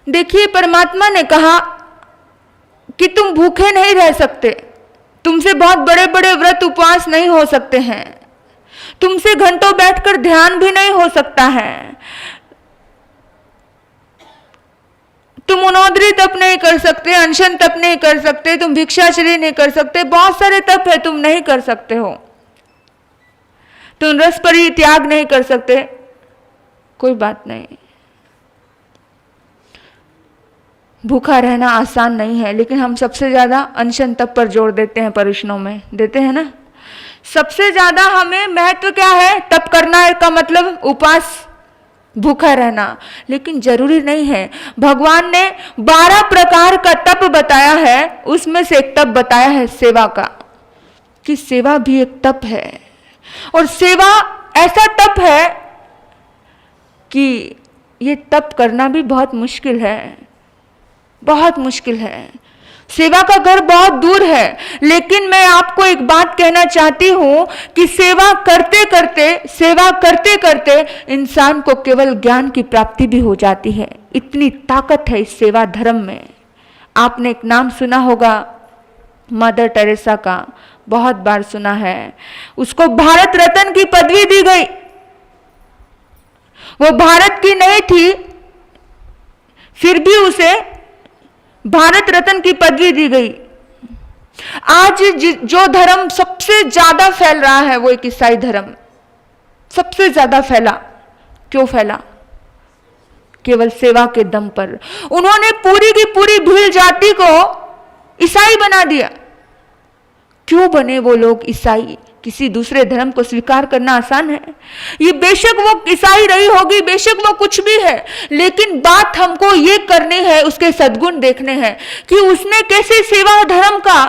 देखिए, परमात्मा ने कहा कि तुम भूखे नहीं रह सकते, तुमसे बहुत बड़े बड़े व्रत उपवास नहीं हो सकते हैं, तुमसे घंटों बैठकर ध्यान भी नहीं हो सकता है, तुम उनोदरी तप नहीं कर सकते, अनशन तप नहीं कर सकते, तुम भिक्षाचर्य नहीं कर सकते, बहुत सारे तप है तुम नहीं कर सकते हो, तुम रस परित्याग नहीं कर सकते। कोई बात नहीं, भूखा रहना आसान नहीं है, लेकिन हम सबसे ज्यादा अनशन तप पर जोर देते हैं, परिश्रमों में देते हैं ना। सबसे ज्यादा हमें महत्व क्या है? तप करना का मतलब उपवास, भूखा रहना। लेकिन जरूरी नहीं है। भगवान ने 12 प्रकार का तप बताया है, उसमें से एक तप बताया है सेवा का, कि सेवा भी एक तप है। और सेवा ऐसा तप है कि ये तप करना भी बहुत मुश्किल है, बहुत मुश्किल है। सेवा का घर बहुत दूर है, लेकिन मैं आपको एक बात कहना चाहती हूं कि सेवा करते करते इंसान को केवल ज्ञान की प्राप्ति भी हो जाती है। इतनी ताकत है इस सेवा धर्म में। आपने एक नाम सुना होगा मदर टेरेसा का, बहुत बार सुना है। उसको भारत रत्न की पदवी दी गई। वो भारत की नहीं थी, फिर भी उसे भारत रत्न की पदवी दी गई। आज जो धर्म सबसे ज्यादा फैल रहा है वो एक ईसाई धर्म सबसे ज्यादा फैला। क्यों फैला? केवल सेवा के दम पर। उन्होंने पूरी की पूरी भील जाति को ईसाई बना दिया। क्यों बने वो लोग ईसाई? किसी दूसरे धर्म को स्वीकार करना आसान है? ये बेशक वो ईसाई रही होगी, बेशक वो कुछ भी है, लेकिन बात हमको ये करनी है, उसके सद्गुण देखने हैं कि उसने कैसे सेवा धर्म का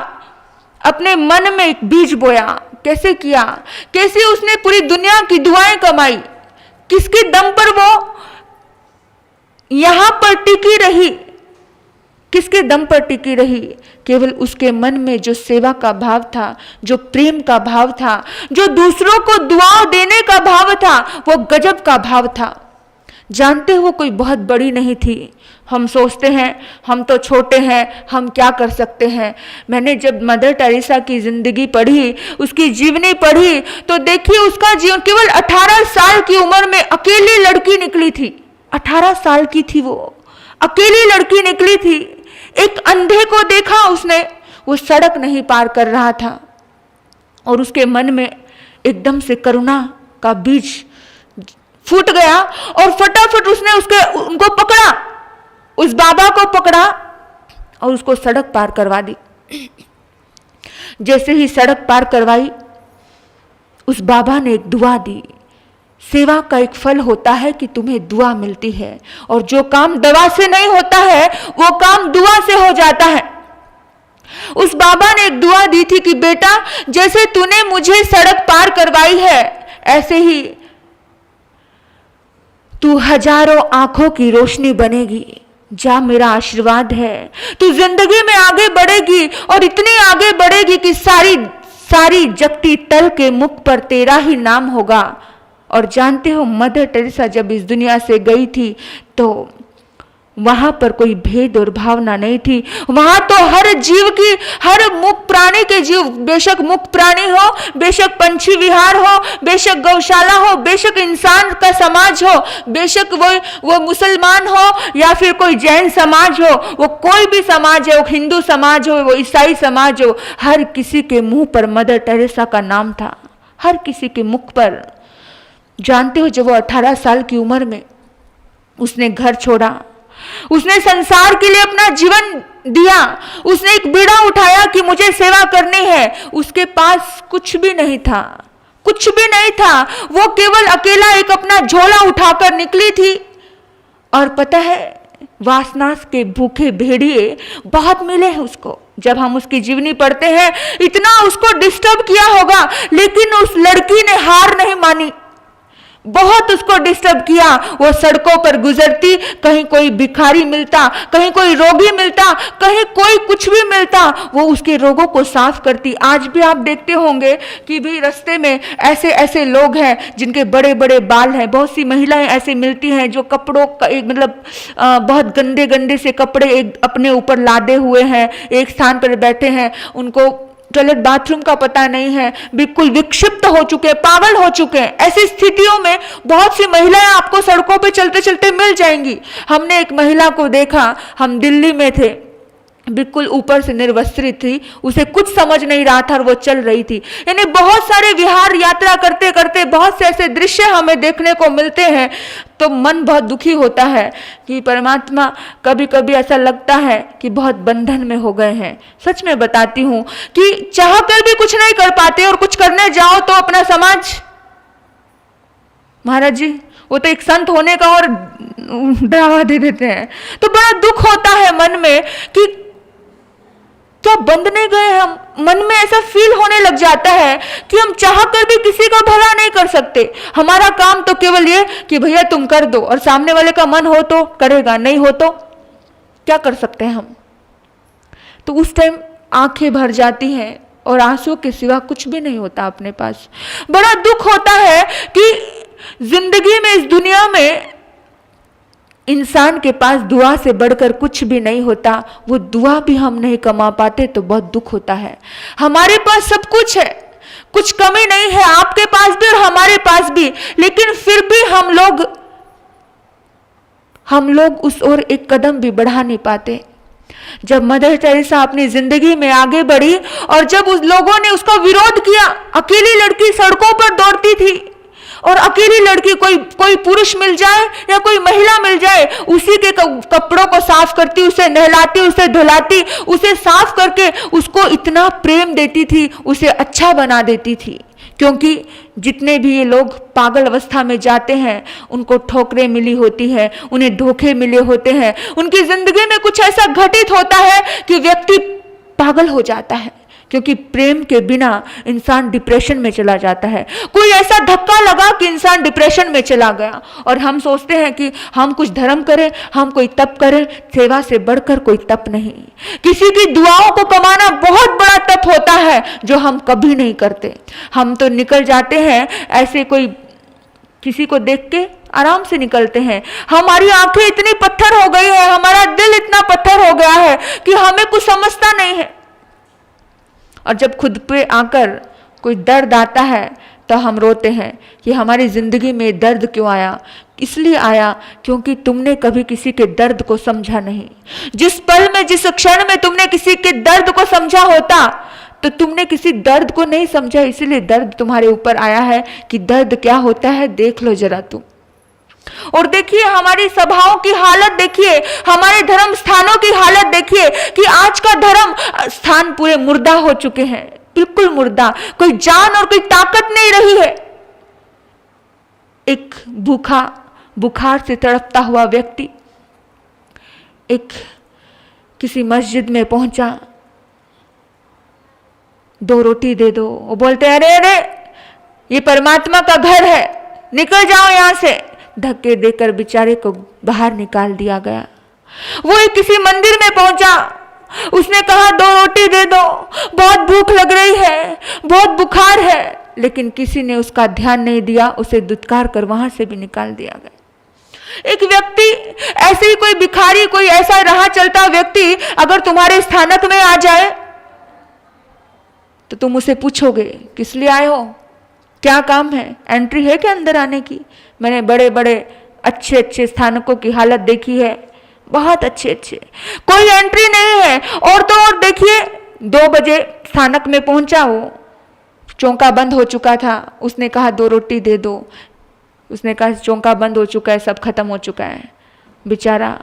अपने मन में एक बीज बोया, कैसे किया, कैसे उसने पूरी दुनिया की दुआएं कमाई, किसके दम पर वो यहां पर टिकी रही, किसके दम पर टिकी रही? केवल उसके मन में जो सेवा का भाव था, जो प्रेम का भाव था, जो दूसरों को दुआ देने का भाव था, वो गजब का भाव था। जानते हो, कोई बहुत बड़ी नहीं थी। हम सोचते हैं हम तो छोटे हैं, हम क्या कर सकते हैं। मैंने जब मदर टेरेसा की जिंदगी पढ़ी, उसकी जीवनी पढ़ी, तो देखिए उसका जीवन केवल 18 साल की उम्र में अकेली लड़की निकली थी। 18 साल की थी वो, अकेली लड़की निकली थी। एक अंधे को देखा उसने, वो सड़क नहीं पार कर रहा था, और उसके मन में एकदम से करुणा का बीज फूट गया, और फटाफट उसने उनको पकड़ा, उस बाबा को पकड़ा और उसको सड़क पार करवा दी। जैसे ही सड़क पार करवाई, उस बाबा ने एक दुआ दी। सेवा का एक फल होता है कि तुम्हें दुआ मिलती है, और जो काम दवा से नहीं होता है वो काम दुआ से हो जाता है। उस बाबा ने एक दुआ दी थी कि बेटा, जैसे तूने मुझे सड़क पार करवाई है, ऐसे ही तू हजारों आंखों की रोशनी बनेगी। जा, मेरा आशीर्वाद है। तू जिंदगी में आगे बढ़ेगी, और इतनी आगे बढ़ेगी कि सारी जगती तल के मुख पर तेरा ही नाम होगा। और जानते हो, मदर टेरेसा जब इस दुनिया से गई थी तो वहां पर कोई भेद और भावना नहीं थी। वहां तो हर जीव की, हर मुक्त प्राणी के जीव, बेशक मुक्त प्राणी हो, बेशक पंछी विहार हो, बेशक गौशाला हो, बेशक इंसान का समाज हो, बेशक वो मुसलमान हो या फिर कोई जैन समाज हो, वो कोई भी समाज है, वो हिंदू समाज हो, वो ईसाई समाज हो, हर किसी के मुंह पर मदर टेरेसा का नाम था, हर किसी के मुख पर। जानते हो, जब वो 18 साल की उम्र में उसने घर छोड़ा, उसने संसार के लिए अपना जीवन दिया, उसने एक बीड़ा उठाया कि मुझे सेवा करनी है। उसके पास कुछ भी नहीं था, कुछ भी नहीं था। वो केवल अकेला एक अपना झोला उठाकर निकली थी। और पता है, वासनास के भूखे भेड़िए बहुत मिले हैं उसको। जब हम उसकी जीवनी पढ़ते हैं, इतना उसको डिस्टर्ब किया होगा, लेकिन उस लड़की ने हार नहीं मानी। बहुत उसको डिस्टर्ब किया। वो सड़कों पर गुजरती, कहीं कोई भिखारी मिलता, कहीं कोई रोगी मिलता, कहीं कोई कुछ भी मिलता, वो उसके रोगों को साफ करती। आज भी आप देखते होंगे कि भी रास्ते में ऐसे ऐसे लोग हैं जिनके बड़े बड़े बाल हैं। बहुत सी महिलाएं ऐसे मिलती हैं जो कपड़ों का मतलब बहुत गंदे गंदे से कपड़े एक अपने ऊपर लादे हुए हैं, एक स्थान पर बैठे हैं, उनको टॉयलेट बाथरूम का पता नहीं है, बिल्कुल विक्षिप्त हो चुके, पागल हो चुके हैं। ऐसी स्थितियों में बहुत सी महिलाएं आपको सड़कों पे चलते चलते मिल जाएंगी। हमने एक महिला को देखा, हम दिल्ली में थे, बिल्कुल ऊपर से निर्वस्त्रित थी, उसे कुछ समझ नहीं रहा था और वो चल रही थी। यानी बहुत सारे विहार यात्रा करते करते बहुत से ऐसे दृश्य हमें देखने को मिलते हैं, तो मन बहुत दुखी होता है कि परमात्मा, कभी कभी ऐसा लगता है कि बहुत बंधन में हो गए हैं। सच में बताती हूं कि चाह कर भी कुछ नहीं कर पाते और कुछ करने जाओ तो अपना समाज, महाराज जी वो तो एक संत होने का और डरावा दे देते हैं। तो बड़ा दुख होता है मन में कि क्या बंद नहीं गए हम। मन में ऐसा फील होने लग जाता है कि हम चाह कर भी किसी का भला नहीं कर सकते। हमारा काम तो केवल ये कि भैया तुम कर दो, और सामने वाले का मन हो तो करेगा, नहीं हो तो क्या कर सकते हैं हम। तो उस टाइम आंखें भर जाती हैं और आंसू के सिवा कुछ भी नहीं होता अपने पास। बड़ा दुख होता है कि जिंदगी में, इस दुनिया में इंसान के पास दुआ से बढ़कर कुछ भी नहीं होता। वो दुआ भी हम नहीं कमा पाते तो बहुत दुख होता है। हमारे पास सब कुछ है, कुछ कमी नहीं है, आपके पास भी और हमारे पास भी, लेकिन फिर भी हम लोग उस ओर एक कदम भी बढ़ा नहीं पाते। जब मदर टेरेसा अपनी जिंदगी में आगे बढ़ी और जब उस लोगों ने उसका विरोध किया, अकेली लड़की सड़कों पर दौड़ती थी और अकेली लड़की, कोई पुरुष मिल जाए या कोई महिला मिल जाए, उसी के कपड़ों को साफ करती, उसे नहलाती, उसे धुलाती, उसे साफ करके उसको इतना प्रेम देती थी, उसे अच्छा बना देती थी। क्योंकि जितने भी ये लोग पागल अवस्था में जाते हैं उनको ठोकरें मिली होती है, उन्हें धोखे मिले होते हैं, उनकी जिंदगी में कुछ ऐसा घटित होता है कि व्यक्ति पागल हो जाता है। क्योंकि प्रेम के बिना इंसान डिप्रेशन में चला जाता है। कोई ऐसा धक्का लगा कि इंसान डिप्रेशन में चला गया, और हम सोचते हैं कि हम कुछ धर्म करें, हम कोई तप करें। सेवा से बढ़कर कोई तप नहीं। किसी की दुआओं को कमाना बहुत बड़ा तप होता है जो हम कभी नहीं करते। हम तो निकल जाते हैं ऐसे, कोई किसी को देख के आराम से निकलते हैं। हमारी आंखें इतनी पत्थर हो गई है, हमारा दिल इतना पत्थर हो गया है कि हमें कुछ समझता नहीं है। और जब खुद पे आकर कोई दर्द आता है तो हम रोते हैं कि हमारी जिंदगी में दर्द क्यों आया। इसलिए आया क्योंकि तुमने कभी किसी के दर्द को समझा नहीं। जिस पल में, जिस क्षण में तुमने किसी के दर्द को समझा होता तो तुमने किसी दर्द को नहीं समझा, इसलिए दर्द तुम्हारे ऊपर आया है कि दर्द क्या होता है देख लो जरा तुम। और देखिए हमारी सभाओं की हालत देखिए, हमारे धर्म स्थानों की हालत देखिए कि आज का धर्म स्थान पूरे मुर्दा हो चुके हैं, बिल्कुल मुर्दा, कोई जान और कोई ताकत नहीं रही है। एक भूखा, बुखार से तड़पता हुआ व्यक्ति एक किसी मस्जिद में पहुंचा, 2 रोटी दे दो। वो बोलते हैं अरे अरे ये परमात्मा का घर है, निकल जाओ यहां से। धक्के देकर बेचारे को बाहर निकाल दिया गया। वो एक किसी मंदिर में पहुंचा, उसने कहा 2 रोटी दे दो, बहुत भूख लग रही है, बहुत बुखार है, लेकिन किसी ने उसका ध्यान नहीं दिया, उसे दुत्कार कर वहां से भी निकाल दिया गया। एक व्यक्ति ऐसे ही, कोई भिखारी, कोई ऐसा राह चलता व्यक्ति अगर तुम्हारे स्थानक में आ जाए तो तुम उसे पूछोगे किस लिए आए हो, क्या काम है, एंट्री है क्या अंदर आने की। मैंने बड़े बड़े अच्छे अच्छे स्थानकों की हालत देखी है, बहुत अच्छे अच्छे, कोई एंट्री नहीं है। और तो और देखिए 2 बजे स्थानक में पहुंचा, वो चौका बंद हो चुका था। उसने कहा 2 रोटी दे दो, उसने कहा चौका बंद हो चुका है, सब खत्म हो चुका है। बेचारा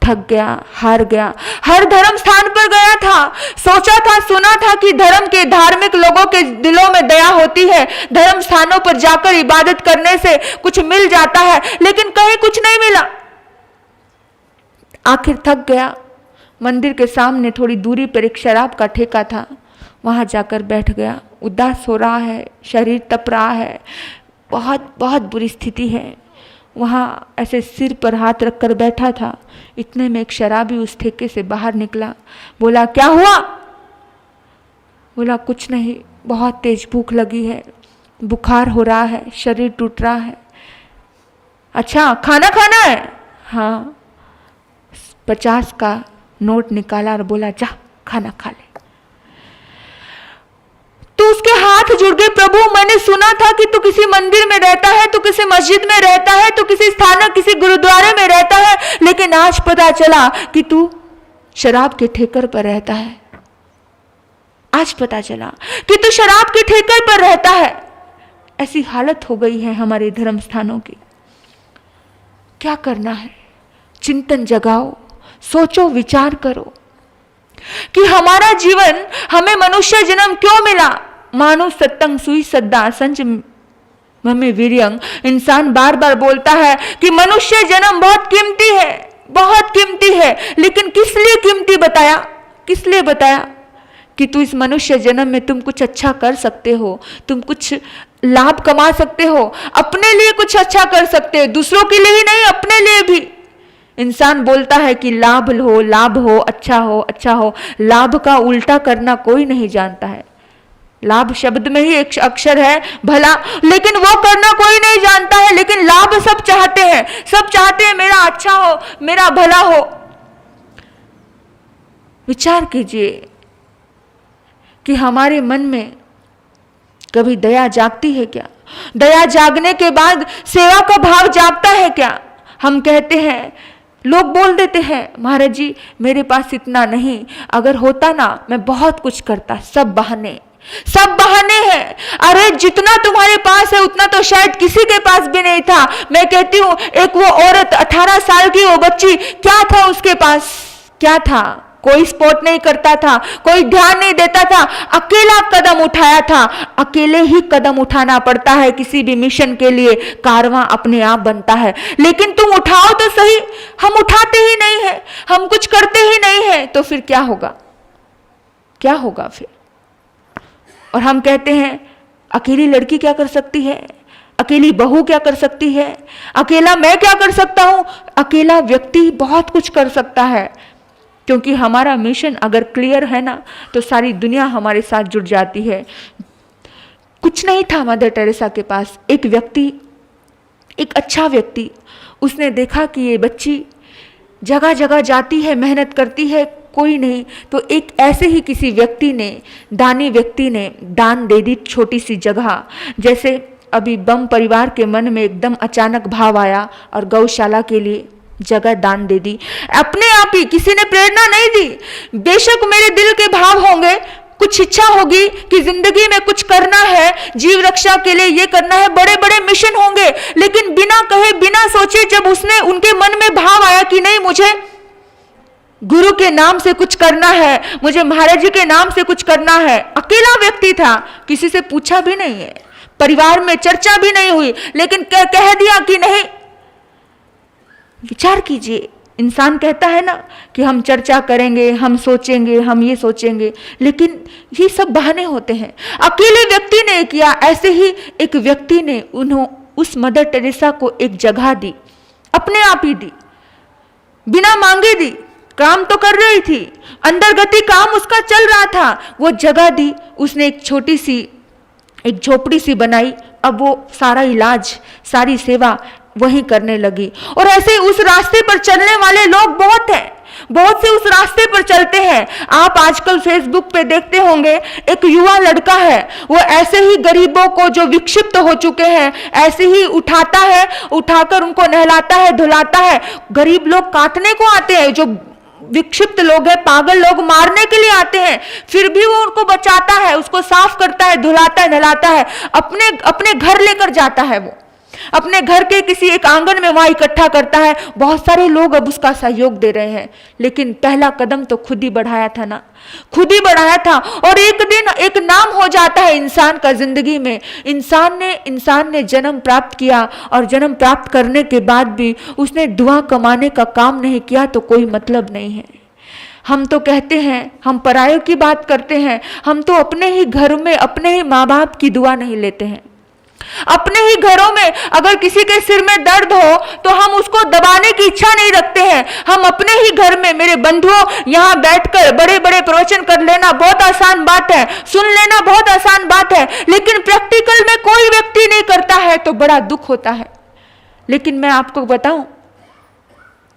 थक गया, हार गया, हर धर्म स्थान पर गया था, सोचा था, सुना था कि धर्म के, धार्मिक लोगों के दिलों में दया होती है, धर्म स्थानों पर जाकर इबादत करने से कुछ मिल जाता है, लेकिन कहीं कुछ नहीं मिला। आखिर थक गया, मंदिर के सामने थोड़ी दूरी पर एक शराब का ठेका था, वहां जाकर बैठ गया। उदास हो रहा है, शरीर तप रहा है, बहुत बहुत बुरी स्थिति है। वहाँ ऐसे सिर पर हाथ रखकर बैठा था। इतने में एक शराबी उस ठेके से बाहर निकला। बोला, क्या हुआ? बोला, कुछ नहीं, बहुत तेज भूख लगी है, बुखार हो रहा है, शरीर टूट रहा है। अच्छा, खाना खाना है? हाँ। 50 का नोट निकाला और बोला, जा खाना खा ले। तो उसके हाथ जुड़ गए। प्रभु, मैंने सुना था कि तू किसी मंदिर में रहता है, तू किसी मस्जिद में रहता है, तू किसी स्थानक किसी गुरुद्वारे में रहता है, लेकिन आज पता चला कि तू शराब के ठेकर पर रहता है। आज पता चला कि तू शराब के ठेकर पर रहता है। ऐसी हालत हो गई है हमारे धर्म स्थानों की। क्या करना है? चिंतन जगाओ, सोचो, विचार करो कि हमारा जीवन, हमें मनुष्य जन्म क्यों मिला। मानो सत्तंग सुई सद्दा संच मम्मी वीर्यंग। इंसान बार बार बोलता है कि मनुष्य जन्म बहुत कीमती है, बहुत कीमती है, लेकिन किस लिए कीमती बताया? किस लिए बताया? कि तू इस मनुष्य जन्म में तुम कुछ अच्छा कर सकते हो, तुम कुछ लाभ कमा सकते हो, अपने लिए कुछ अच्छा कर सकते हो, दूसरों के लिए ही नहीं, अपने लिए भी। इंसान बोलता है कि लाभ हो, लाभ हो, अच्छा हो, अच्छा हो। लाभ का उल्टा करना कोई नहीं जानता है। लाभ शब्द में ही एक अक्षर है भला, लेकिन वो करना कोई नहीं जानता है। लेकिन लाभ सब चाहते हैं, सब चाहते हैं मेरा अच्छा हो, मेरा भला हो। विचार कीजिए कि हमारे मन में कभी दया जागती है क्या? दया जागने के बाद सेवा का भाव जागता है क्या? हम कहते हैं, लोग बोल देते हैं, महाराज जी मेरे पास इतना नहीं, अगर होता ना मैं बहुत कुछ करता। सब बहाने, सब बहाने हैं। अरे जितना तुम्हारे पास है उतना तो शायद किसी के पास भी नहीं था। मैं कहती हूँ, एक वो औरत 18 साल की वो बच्ची, क्या था उसके पास? क्या था? कोई सपोर्ट नहीं करता था, कोई ध्यान नहीं देता था, अकेला कदम उठाया था। अकेले ही कदम उठाना पड़ता है किसी भी मिशन के लिए, कारवां अपने आप बनता है। लेकिन तुम उठाओ तो सही, हम उठाते ही नहीं है, हम कुछ करते ही नहीं है, तो फिर क्या होगा? क्या होगा फिर? और हम कहते हैं, अकेली लड़की क्या कर सकती है, अकेली बहू क्या कर सकती है, अकेला मैं क्या कर सकता हूं? अकेला व्यक्ति बहुत कुछ कर सकता है, क्योंकि हमारा मिशन अगर क्लियर है ना, तो सारी दुनिया हमारे साथ जुड़ जाती है। कुछ नहीं था मदर टेरेसा के पास। एक व्यक्ति, एक अच्छा व्यक्ति, उसने देखा कि ये बच्ची जगह जगह जाती है, मेहनत करती है, कोई नहीं, तो एक ऐसे ही किसी व्यक्ति ने, दानी व्यक्ति ने दान दे दी छोटी सी जगह। जैसे अभी बम परिवार के मन में एकदम अचानक भाव आया और गौशाला के लिए जगह दान दे दी। अपने आप ही, किसी ने प्रेरणा नहीं दी। बेशक मेरे दिल के भाव होंगे, कुछ इच्छा होगी कि जिंदगी में कुछ करना है, जीव रक्षा के लिए ये करना है, बड़े बड़े मिशन होंगे, लेकिन बिना कहे बिना सोचे जब उसने, उनके मन में भाव आया कि नहीं मुझे गुरु के नाम से कुछ करना है, मुझे महाराज जी के नाम से कुछ करना है। अकेला व्यक्ति था, किसी से पूछा भी नहीं है, परिवार में चर्चा भी नहीं हुई, लेकिन कह दिया कि नहीं। विचार कीजिए, इंसान कहता है ना कि हम चर्चा करेंगे, हम सोचेंगे, हम ये सोचेंगे, लेकिन ये सब बहाने होते हैं। अकेले व्यक्ति ने किया। ऐसे ही एक व्यक्ति ने उस मदर टेरेसा को एक जगह दी, अपने आप ही दी, बिना मांगे दी। काम तो कर रही थी, अंदर गति काम उसका चल रहा था, वो जगह दी। उसने एक छोटी सी, एक झोपड़ी सी बनाई। अब वो सारा इलाज, सारी सेवा वहीं करने लगी। और ऐसे उस रास्ते पर चलने वाले लोग बहुत हैं, बहुत से उस रास्ते पर चलते हैं। आप आजकल फेसबुक पे देखते होंगे, एक युवा लड़का है, वो ऐसे ही गरीबों को जो विक्षिप्त हो चुके हैं ऐसे ही उठाता है, उठाकर उनको नहलाता है, धुलाता है। गरीब लोग काटने को आते हैं, जो विक्षिप्त लोग हैं, पागल लोग मारने के लिए आते हैं, फिर भी वो उनको बचाता है, उसको साफ करता है, धुलाता है, नहलाता है, अपने घर लेकर जाता है। वो अपने घर के किसी एक आंगन में वहां इकट्ठा करता है। बहुत सारे लोग अब उसका सहयोग दे रहे हैं, लेकिन पहला कदम तो खुद ही बढ़ाया था ना, खुद ही बढ़ाया था। और एक दिन एक नाम हो जाता है इंसान का जिंदगी में। इंसान ने जन्म प्राप्त किया, और जन्म प्राप्त करने के बाद भी उसने दुआ कमाने का काम नहीं किया तो कोई मतलब नहीं है। हम तो कहते हैं, हम परायों की बात करते हैं, हम तो अपने ही घर में अपने ही माँ बाप की दुआ नहीं लेते हैं। अपने ही घरों में अगर किसी के सिर में दर्द हो तो हम उसको दबाने की इच्छा नहीं रखते हैं। हम अपने ही घर में, मेरे बंधुओं, यहाँ बैठकर बड़े बड़े प्रवचन कर लेना बहुत आसान बात है, सुन लेना बहुत आसान बात है, लेकिन प्रैक्टिकल में कोई व्यक्ति नहीं करता है तो बड़ा दुख होता है। लेकिन मैं आपको बताऊं,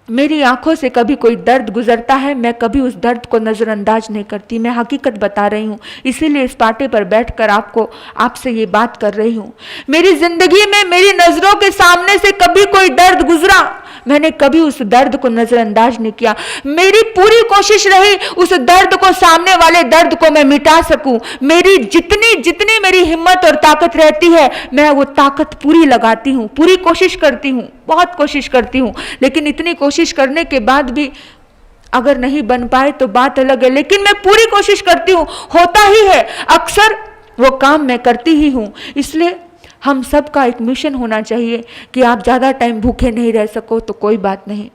मेरी आंखों से कभी कोई दर्द गुजरता है, मैं कभी उस दर्द को नजरअंदाज नहीं करती। मैं हकीकत बता रही हूँ, इसीलिए इस पाटे पर बैठकर आपसे ये बात कर रही हूँ। मेरी जिंदगी में मेरी नजरों के सामने से कभी कोई दर्द गुजरा, मैंने कभी उस दर्द को नजरअंदाज नहीं किया। मेरी पूरी कोशिश रही उस दर्द को, सामने वाले दर्द को मैं मिटा सकूं। मेरी जितनी मेरी हिम्मत और ताकत रहती है, मैं वो ताकत पूरी लगाती हूँ, पूरी कोशिश करती हूँ, बहुत कोशिश करती हूँ। लेकिन इतनी कोशिश करने के बाद भी अगर नहीं बन पाए तो बात अलग है, लेकिन मैं पूरी कोशिश करती हूँ, होता ही है। अक्सर वो काम मैं करती ही हूँ। इसलिए हम सबका एक मिशन होना चाहिए कि आप ज्यादा टाइम भूखे नहीं रह सको तो कोई बात नहीं,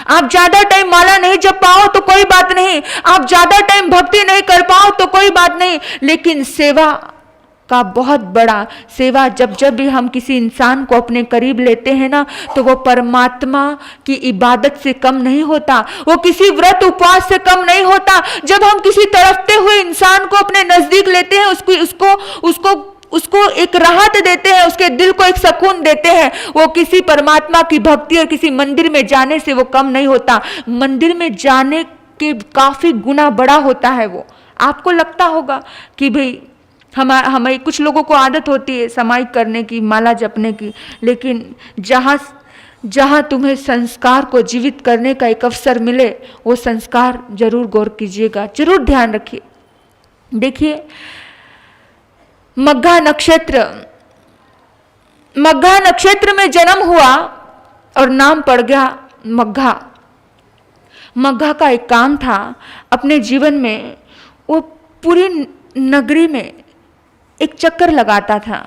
आप ज्यादा टाइम माला नहीं जप पाओ तो कोई बात नहीं, आप ज्यादा टाइम भक्ति नहीं कर पाओ तो कोई बात नहीं, लेकिन सेवा का बहुत बड़ा, सेवा जब भी हम किसी इंसान को अपने करीब लेते हैं ना, तो वो परमात्मा की इबादत से कम नहीं होता, वो किसी व्रत उपवास से कम नहीं होता। जब हम किसी तड़पते हुए इंसान को अपने नजदीक लेते हैं, उसको एक राहत देते हैं, उसके दिल को एक सुकून देते हैं, वो किसी परमात्मा की भक्ति और किसी मंदिर में जाने से वो कम नहीं होता। मंदिर में जाने के काफी गुना बड़ा होता है वो। आपको लगता होगा कि भाई हमें कुछ लोगों को आदत होती है समाई करने की, माला जपने की, लेकिन जहां तुम्हें संस्कार को जीवित करने का एक अवसर मिले, वो संस्कार जरूर गौर कीजिएगा, जरूर ध्यान रखिए। देखिए, मघा नक्षत्र में जन्म हुआ और नाम पड़ गया मघा। मघा का एक काम था अपने जीवन में, वो पूरी नगरी में एक चक्कर लगाता था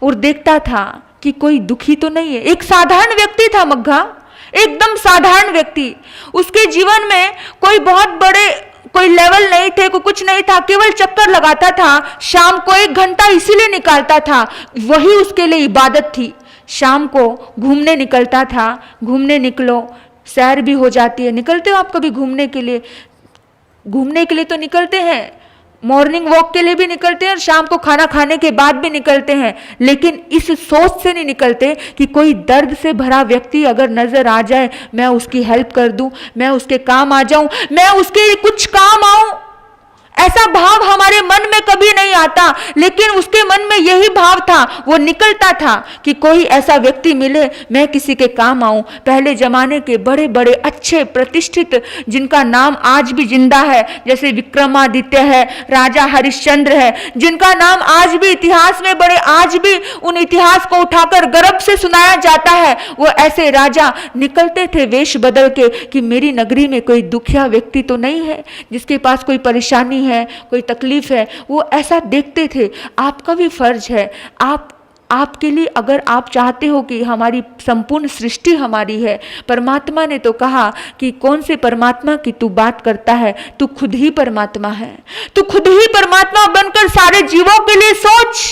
और देखता था कि कोई दुखी तो नहीं है। एक साधारण व्यक्ति था मघा, एकदम साधारण व्यक्ति। उसके जीवन में कोई बहुत बड़े कोई लेवल नहीं थे, कोई कुछ नहीं था, केवल चक्कर लगाता था। शाम को 1 घंटा इसीलिए निकालता था, वही उसके लिए इबादत थी। शाम को घूमने निकलता था। घूमने निकलो, सैर भी हो जाती है। निकलते हो आप कभी घूमने के लिए? घूमने के लिए तो निकलते हैं, मॉर्निंग वॉक के लिए भी निकलते हैं और शाम को खाना खाने के बाद भी निकलते हैं, लेकिन इस सोच से नहीं निकलते कि कोई दर्द से भरा व्यक्ति अगर नजर आ जाए, मैं उसकी हेल्प कर दूं, मैं उसके काम आ जाऊं, मैं उसके कुछ काम आऊं। ऐसा भाव हमारे मन में कभी नहीं आता, लेकिन उसके मन में यही भाव था। वो निकलता था कि कोई ऐसा व्यक्ति मिले, मैं किसी के काम आऊं। पहले जमाने के बड़े बड़े अच्छे प्रतिष्ठित, जिनका नाम आज भी जिंदा है, जैसे विक्रमादित्य है, राजा हरिश्चंद्र है, जिनका नाम आज भी इतिहास में बड़े, आज भी उन इतिहास को उठाकर गर्व से सुनाया जाता है। वो ऐसे राजा निकलते थे वेश बदल के कि मेरी नगरी में कोई दुखिया व्यक्ति तो नहीं है, जिसके पास कोई परेशानी है, कोई तकलीफ है। वो ऐसा देखते थे। आपका भी फर्ज है, आपके लिए, अगर आप चाहते हो कि हमारी संपूर्ण सृष्टि हमारी है, परमात्मा ने तो कहा कि कौन से परमात्मा की तू बात करता है, तू खुद ही परमात्मा है। तू खुद ही परमात्मा बनकर सारे जीवों के लिए सोच।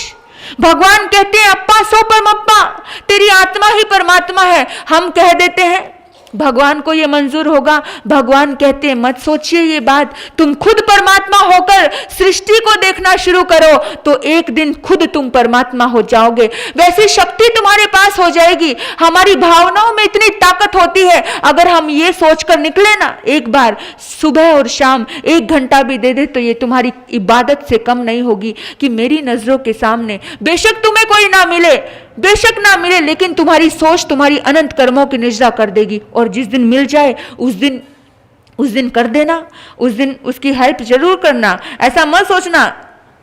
भगवान कहते हैं अप्पा सो परमप्पा, तेरी आत्मा ही परमात्मा है। हम कह देते हैं भगवान को ये मंजूर होगा, भगवान कहते हैं मत सोचिए ये बात, तुम खुद परमात्मा होकर सृष्टि को देखना शुरू करो तो एक दिन खुद तुम परमात्मा हो जाओगे। वैसी शक्ति तुम्हारे पास हो जाएगी। हमारी भावनाओं में इतनी ताकत होती है, अगर हम ये सोचकर निकले ना, एक बार सुबह और शाम 1 घंटा भी दे दे तो ये तुम्हारी इबादत से कम नहीं होगी कि मेरी नजरों के सामने बेशक तुम्हें कोई ना मिले, बेशक ना मिले, लेकिन तुम्हारी सोच तुम्हारी अनंत कर्मों की निजरा कर देगी। और जिस दिन मिल जाए उस दिन कर देना, उस दिन उसकी हेल्प जरूर करना। ऐसा मत सोचना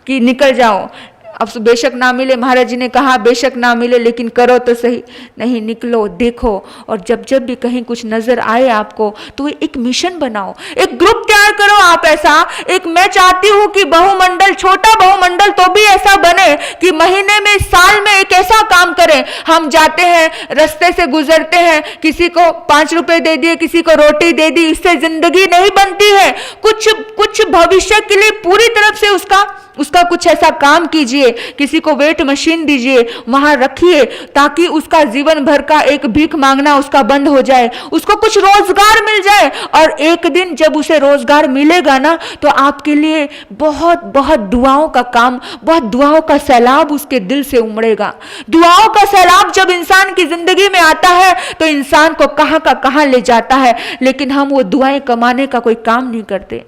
कि निकल जाओ, अब बेशक ना मिले। महाराज जी ने कहा बेशक ना मिले लेकिन करो तो सही। नहीं, निकलो, देखो, और जब भी कहीं कुछ नजर आए आपको तो एक मिशन बनाओ, एक ग्रुप तैयार करो। आप ऐसा एक, मैं चाहती हूं कि बहुमंडल, छोटा बहुमंडल तो भी ऐसा बने कि महीने में, साल में एक ऐसा काम करें। हम जाते हैं, रास्ते से गुजरते हैं, किसी को 5 रुपए दे दिए, किसी को रोटी दे दी, इससे जिंदगी नहीं बनती है। कुछ भविष्य के लिए पूरी तरफ से उसका उसका कुछ ऐसा काम कीजिए, किसी को वेट मशीन दीजिए, वहां रखिए, ताकि उसका जीवन भर का एक भीख मांगना उसका बंद हो जाए, उसको कुछ रोजगार मिल जाए। और एक दिन जब उसे रोजगार मिलेगा ना, तो आपके लिए बहुत बहुत दुआओं का काम, बहुत दुआओं का सैलाब उसके दिल से उमड़ेगा। दुआओं का सैलाब जब इंसान की जिंदगी में आता है तो इंसान को कहां का कहां ले जाता है, लेकिन हम वो दुआएं कमाने का कोई काम नहीं करते।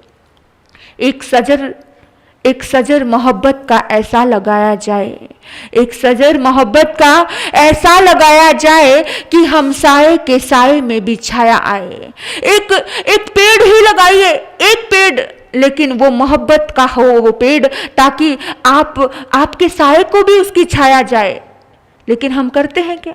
एक सजर मोहब्बत का ऐसा लगाया जाए, एक सजर मोहब्बत का ऐसा लगाया जाए कि हमसाए के साए में भी छाया आए। एक पेड़ ही लगाइए, एक पेड़, लेकिन वो मोहब्बत का हो वो पेड़, ताकि आपके साए को भी उसकी छाया जाए। लेकिन हम करते हैं क्या?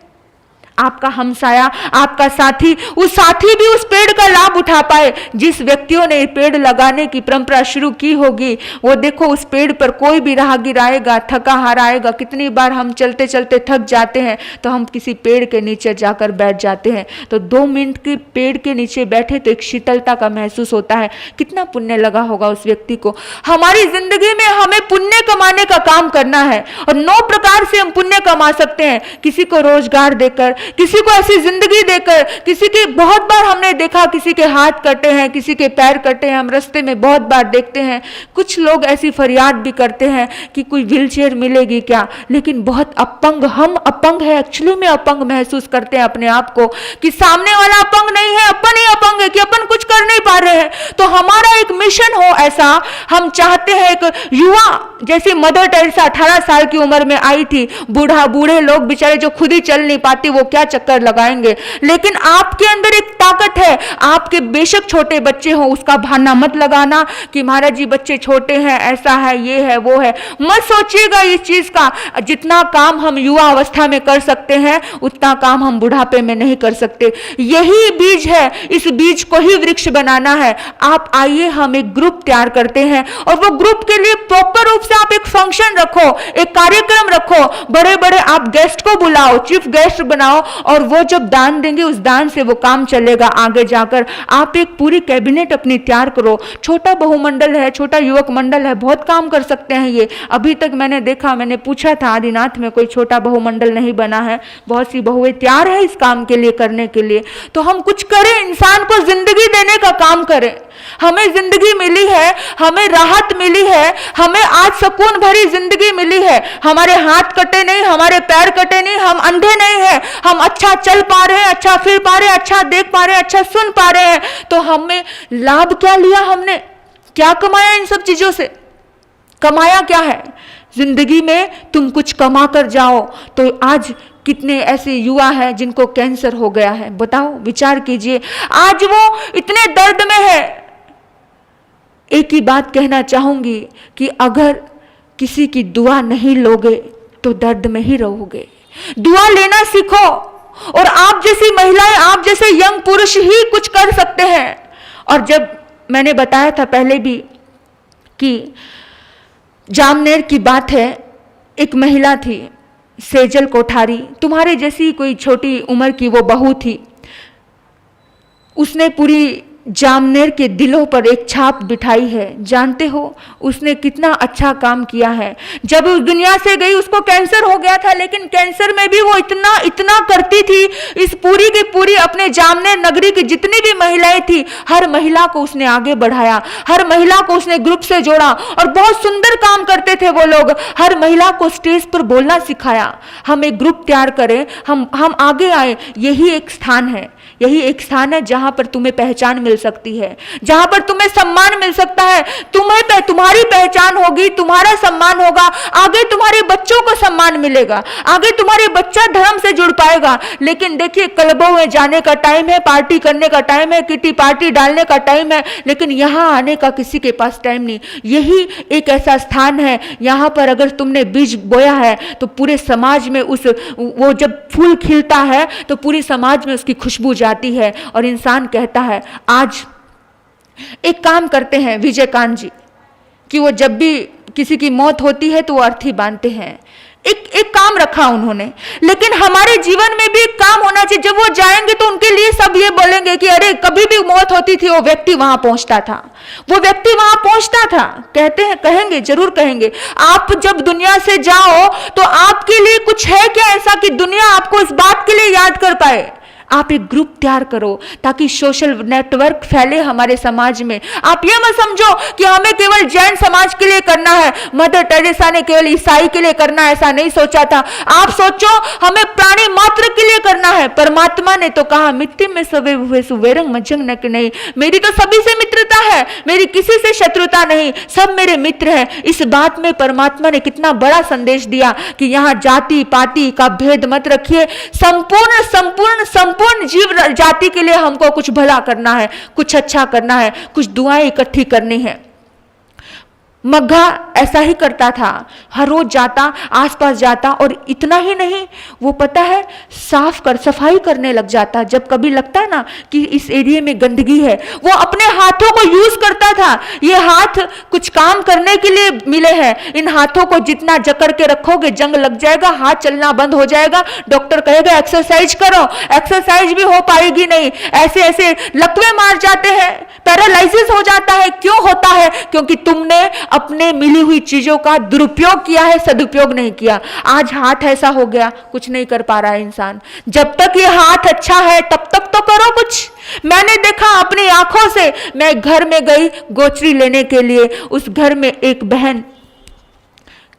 आपका हमसाया, आपका साथी, उस साथी भी उस पेड़ का लाभ उठा पाए। जिस व्यक्तियों ने पेड़ लगाने की परंपरा शुरू की होगी, वो देखो उस पेड़ पर कोई भी राहगीर आएगा, थका हारा आएगा। कितनी बार हम चलते चलते थक जाते हैं तो हम किसी पेड़ के नीचे जाकर बैठ जाते हैं, तो 2 मिनट के पेड़ के नीचे बैठे तो एक शीतलता का महसूस होता है। कितना पुण्य लगा होगा उस व्यक्ति को। हमारी जिंदगी में हमें पुण्य कमाने का काम करना है, और 9 प्रकार से हम पुण्य कमा सकते हैं। किसी को रोजगार देकर, किसी को ऐसी जिंदगी देकर, किसी के, बहुत बार हमने देखा किसी के हाथ कटे हैं, किसी के पैर कटे हैं, हम रास्ते में बहुत बार देखते हैं। कुछ लोग ऐसी फरियाद भी करते हैं कि कोई व्हीलचेयर मिलेगी क्या, लेकिन बहुत अपंग, हम अपंग है, एक्चुअली में अपंग महसूस करते हैं अपने आप को, कि सामने वाला अपंग नहीं है, अपन ही अपंग है, कि अपन कुछ कर नहीं पा रहे हैं। तो हमारा एक मिशन हो ऐसा, हम चाहते हैं एक युवा, जैसे मदर टेरेसा 18 साल की उम्र में आई थी, बूढ़े लोग बेचारे जो खुद ही चल नहीं पाते वो क्या चक्कर लगाएंगे, लेकिन आपके अंदर एक ताकत है। आपके बेशक छोटे बच्चे हो, उसका बहाना मत लगाना कि महाराज जी बच्चे छोटे हैं, ऐसा है, ये है, वो है, मत सोचिएगा इस चीज का। जितना काम हम युवा अवस्था में कर सकते हैं उतना काम हम बुढ़ापे में नहीं कर सकते। यही बीज है, इस बीज को ही वृक्ष बनाना है। आप आइए, हम एक ग्रुप तैयार करते हैं, और वो ग्रुप के लिए प्रॉपर रूप से आप एक फंक्शन रखो, एक कार्यक्रम रखो, बड़े बड़े आप गेस्ट को बुलाओ, चीफ गेस्ट बनाओ, और वो जब दान देंगे उस दान से वो काम चलेगा आगे जाकर। आप एक पूरी कैबिनेट अपनी तैयार करो। छोटा बहुमंडल है, छोटा युवक मंडल है, बहुत काम कर सकते हैं ये। अभी तक मैंने देखा, मैंने पूछा था आदिनाथ में कोई छोटा बहुमंडल नहीं बना है, बहुत सी बहुएं तैयार है इस काम के लिए, करने के लिए। तो हम कुछ करें, इंसान को जिंदगी देने का काम करें। हमें जिंदगी मिली है, हमें राहत मिली है, हमें आज सुकून भरी जिंदगी मिली है। हमारे हाथ कटे नहीं, हमारे पैर कटे नहीं, हम अंधे नहीं हैं, हम अच्छा चल पा रहे हैं, अच्छा फिर पा रहे हैं, अच्छा देख पा रहे हैं, अच्छा सुन पा रहे हैं। तो हमें लाभ क्या लिया, हमने क्या कमाया इन सब चीजों से? कमाया क्या है? जिंदगी में तुम कुछ कमा कर जाओ। तो आज कितने ऐसे युवा हैं जिनको कैंसर हो गया है, बताओ, विचार कीजिए। आज वो इतने दर्द में है। एक ही बात कहना चाहूंगी कि अगर किसी की दुआ नहीं लोगे तो दर्द में ही रहोगे। दुआ लेना सीखो, और आप जैसी महिलाएं, आप जैसे यंग पुरुष ही कुछ कर सकते हैं। और जब मैंने बताया था पहले भी कि जामनेर की बात है, एक महिला थी सेजल कोठारी, तुम्हारे जैसी कोई छोटी उम्र की वो बहू थी। उसने पूरी जामनेर के दिलों पर एक छाप बिठाई है। जानते हो उसने कितना अच्छा काम किया है। जब उस दुनिया से गई उसको कैंसर हो गया था, लेकिन कैंसर में भी वो इतना इतना करती थी। इस पूरी की पूरी अपने जामनेर नगरी की जितनी भी महिलाएं थी, हर महिला को उसने आगे बढ़ाया, हर महिला को उसने ग्रुप से जोड़ा, और बहुत सुंदर काम करते थे वो लोग। हर महिला को स्टेज पर बोलना सिखाया। हम एक ग्रुप तैयार करें, हम आगे आए। यही एक स्थान है, यही एक स्थान है जहां पर तुम्हें पहचान मिल सकती है, जहां पर तुम्हें सम्मान मिल सकता है। तुम्हारी पहचान होगी, तुम्हारा सम्मान होगा, आगे तुम्हारे बच्चों को सम्मान मिलेगा, आगे तुम्हारे बच्चा धर्म से जुड़ पाएगा। लेकिन देखिए, क्लबों में जाने का टाइम है, पार्टी करने का टाइम है, किटी पार्टी डालने का टाइम है, लेकिन यहां आने का किसी के पास टाइम नहीं। यही एक ऐसा स्थान है, यहां पर अगर तुमने बीज बोया है तो पूरे समाज में वो जब फूल खिलता है तो पूरी समाज में उसकी खुशबू जाती है, और इंसान कहता है। आज एक काम करते हैं विजयकांत जी, कि वो जब भी किसी की मौत होती है तो वो अर्थी बांधते हैं एक काम रखा उन्होंने। लेकिन हमारे जीवन में भी एक काम होना चाहिए, जब वो जाएंगे तो उनके लिए सब ये बोलेंगे कि अरे कभी भी मौत होती थी वो व्यक्ति वहां पहुंचता था, वो व्यक्ति वहां पहुंचता था। कहते हैं, कहेंगे, जरूर कहेंगे। आप जब दुनिया से जाओ तो आपके लिए कुछ है क्या ऐसा कि दुनिया आपको इस बात के लिए याद कर पाए? आप एक ग्रुप तैयार करो ताकि सोशल नेटवर्क फैले हमारे समाज में। आप ये मत समझो कि हमें केवल जैन समाज के लिए करना है, मदर टेरेसा ने केवल ईसाई के लिए करना है, ऐसा नहीं सोचा था। आप सोचो हमें प्राणी मात्र के लिए करना है। परमात्मा ने तो कहा, मिट्टी में सवे हुए सुवेरंग मजंग न कि नहीं, मेरी तो सभी से मित्रता है, मेरी किसी से शत्रुता नहीं, सब मेरे मित्र हैं। इस बात में परमात्मा ने कितना बड़ा संदेश दिया कि यहाँ जाति पाति का भेद मत रखिए, संपूर्ण संपूर्ण संपूर्ण जीव जाति के लिए हमको कुछ भला करना है, कुछ अच्छा करना है, कुछ दुआएं इकट्ठी करनी है। मग्घा ऐसा ही करता था, हर रोज जाता, आसपास जाता, और इतना ही नहीं, वो पता है सफाई करने लग जाता। जब कभी लगता है ना कि इस एरिया में गंदगी है, वो अपने हाथों को यूज करता था। ये हाथ कुछ काम करने के लिए मिले हैं, इन हाथों को जितना जकड़ के रखोगे जंग लग जाएगा, हाथ चलना बंद हो जाएगा। डॉक्टर कहेगा एक्सरसाइज करो, एक्सरसाइज भी हो पाएगी नहीं, ऐसे ऐसे लकवे मार जाते हैं, पैरालाइसिस हो जाता है। क्यों होता है? क्योंकि तुमने अपने मिली हुई चीजों का दुरुपयोग किया है, सदुपयोग नहीं किया। आज हाथ ऐसा हो गया, कुछ नहीं कर पा रहा है इंसान। जब तक ये हाथ अच्छा है तब तक तो करो कुछ। मैंने देखा अपनी आंखों से, मैं घर में गई गोचरी लेने के लिए, उस घर में एक बहन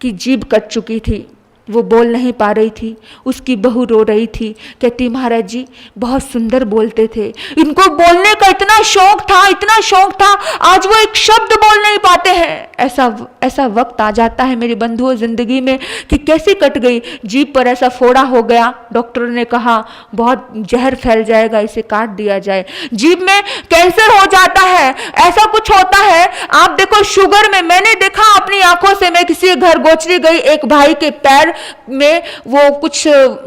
की जीभ कट चुकी थी, वो बोल नहीं पा रही थी, उसकी बहू रो रही थी, कहती महाराज जी बहुत सुंदर बोलते थे, इनको बोलने का इतना शौक था, इतना शौक था, आज वो एक शब्द बोल नहीं पाते हैं। ऐसा वक्त आ जाता है मेरी बंधुओं जिंदगी में कि कैसे कट गई, जीभ पर ऐसा फोड़ा हो गया, डॉक्टर ने कहा बहुत जहर फैल जाएगा, इसे काट दिया जाए। जीभ में कैंसर हो जाता है, ऐसा कुछ होता है। आप देखो शुगर में, मैंने देखा अपनी आंखों से, मैं किसी घर गोचरी गई, एक भाई के पैर में वो कुछ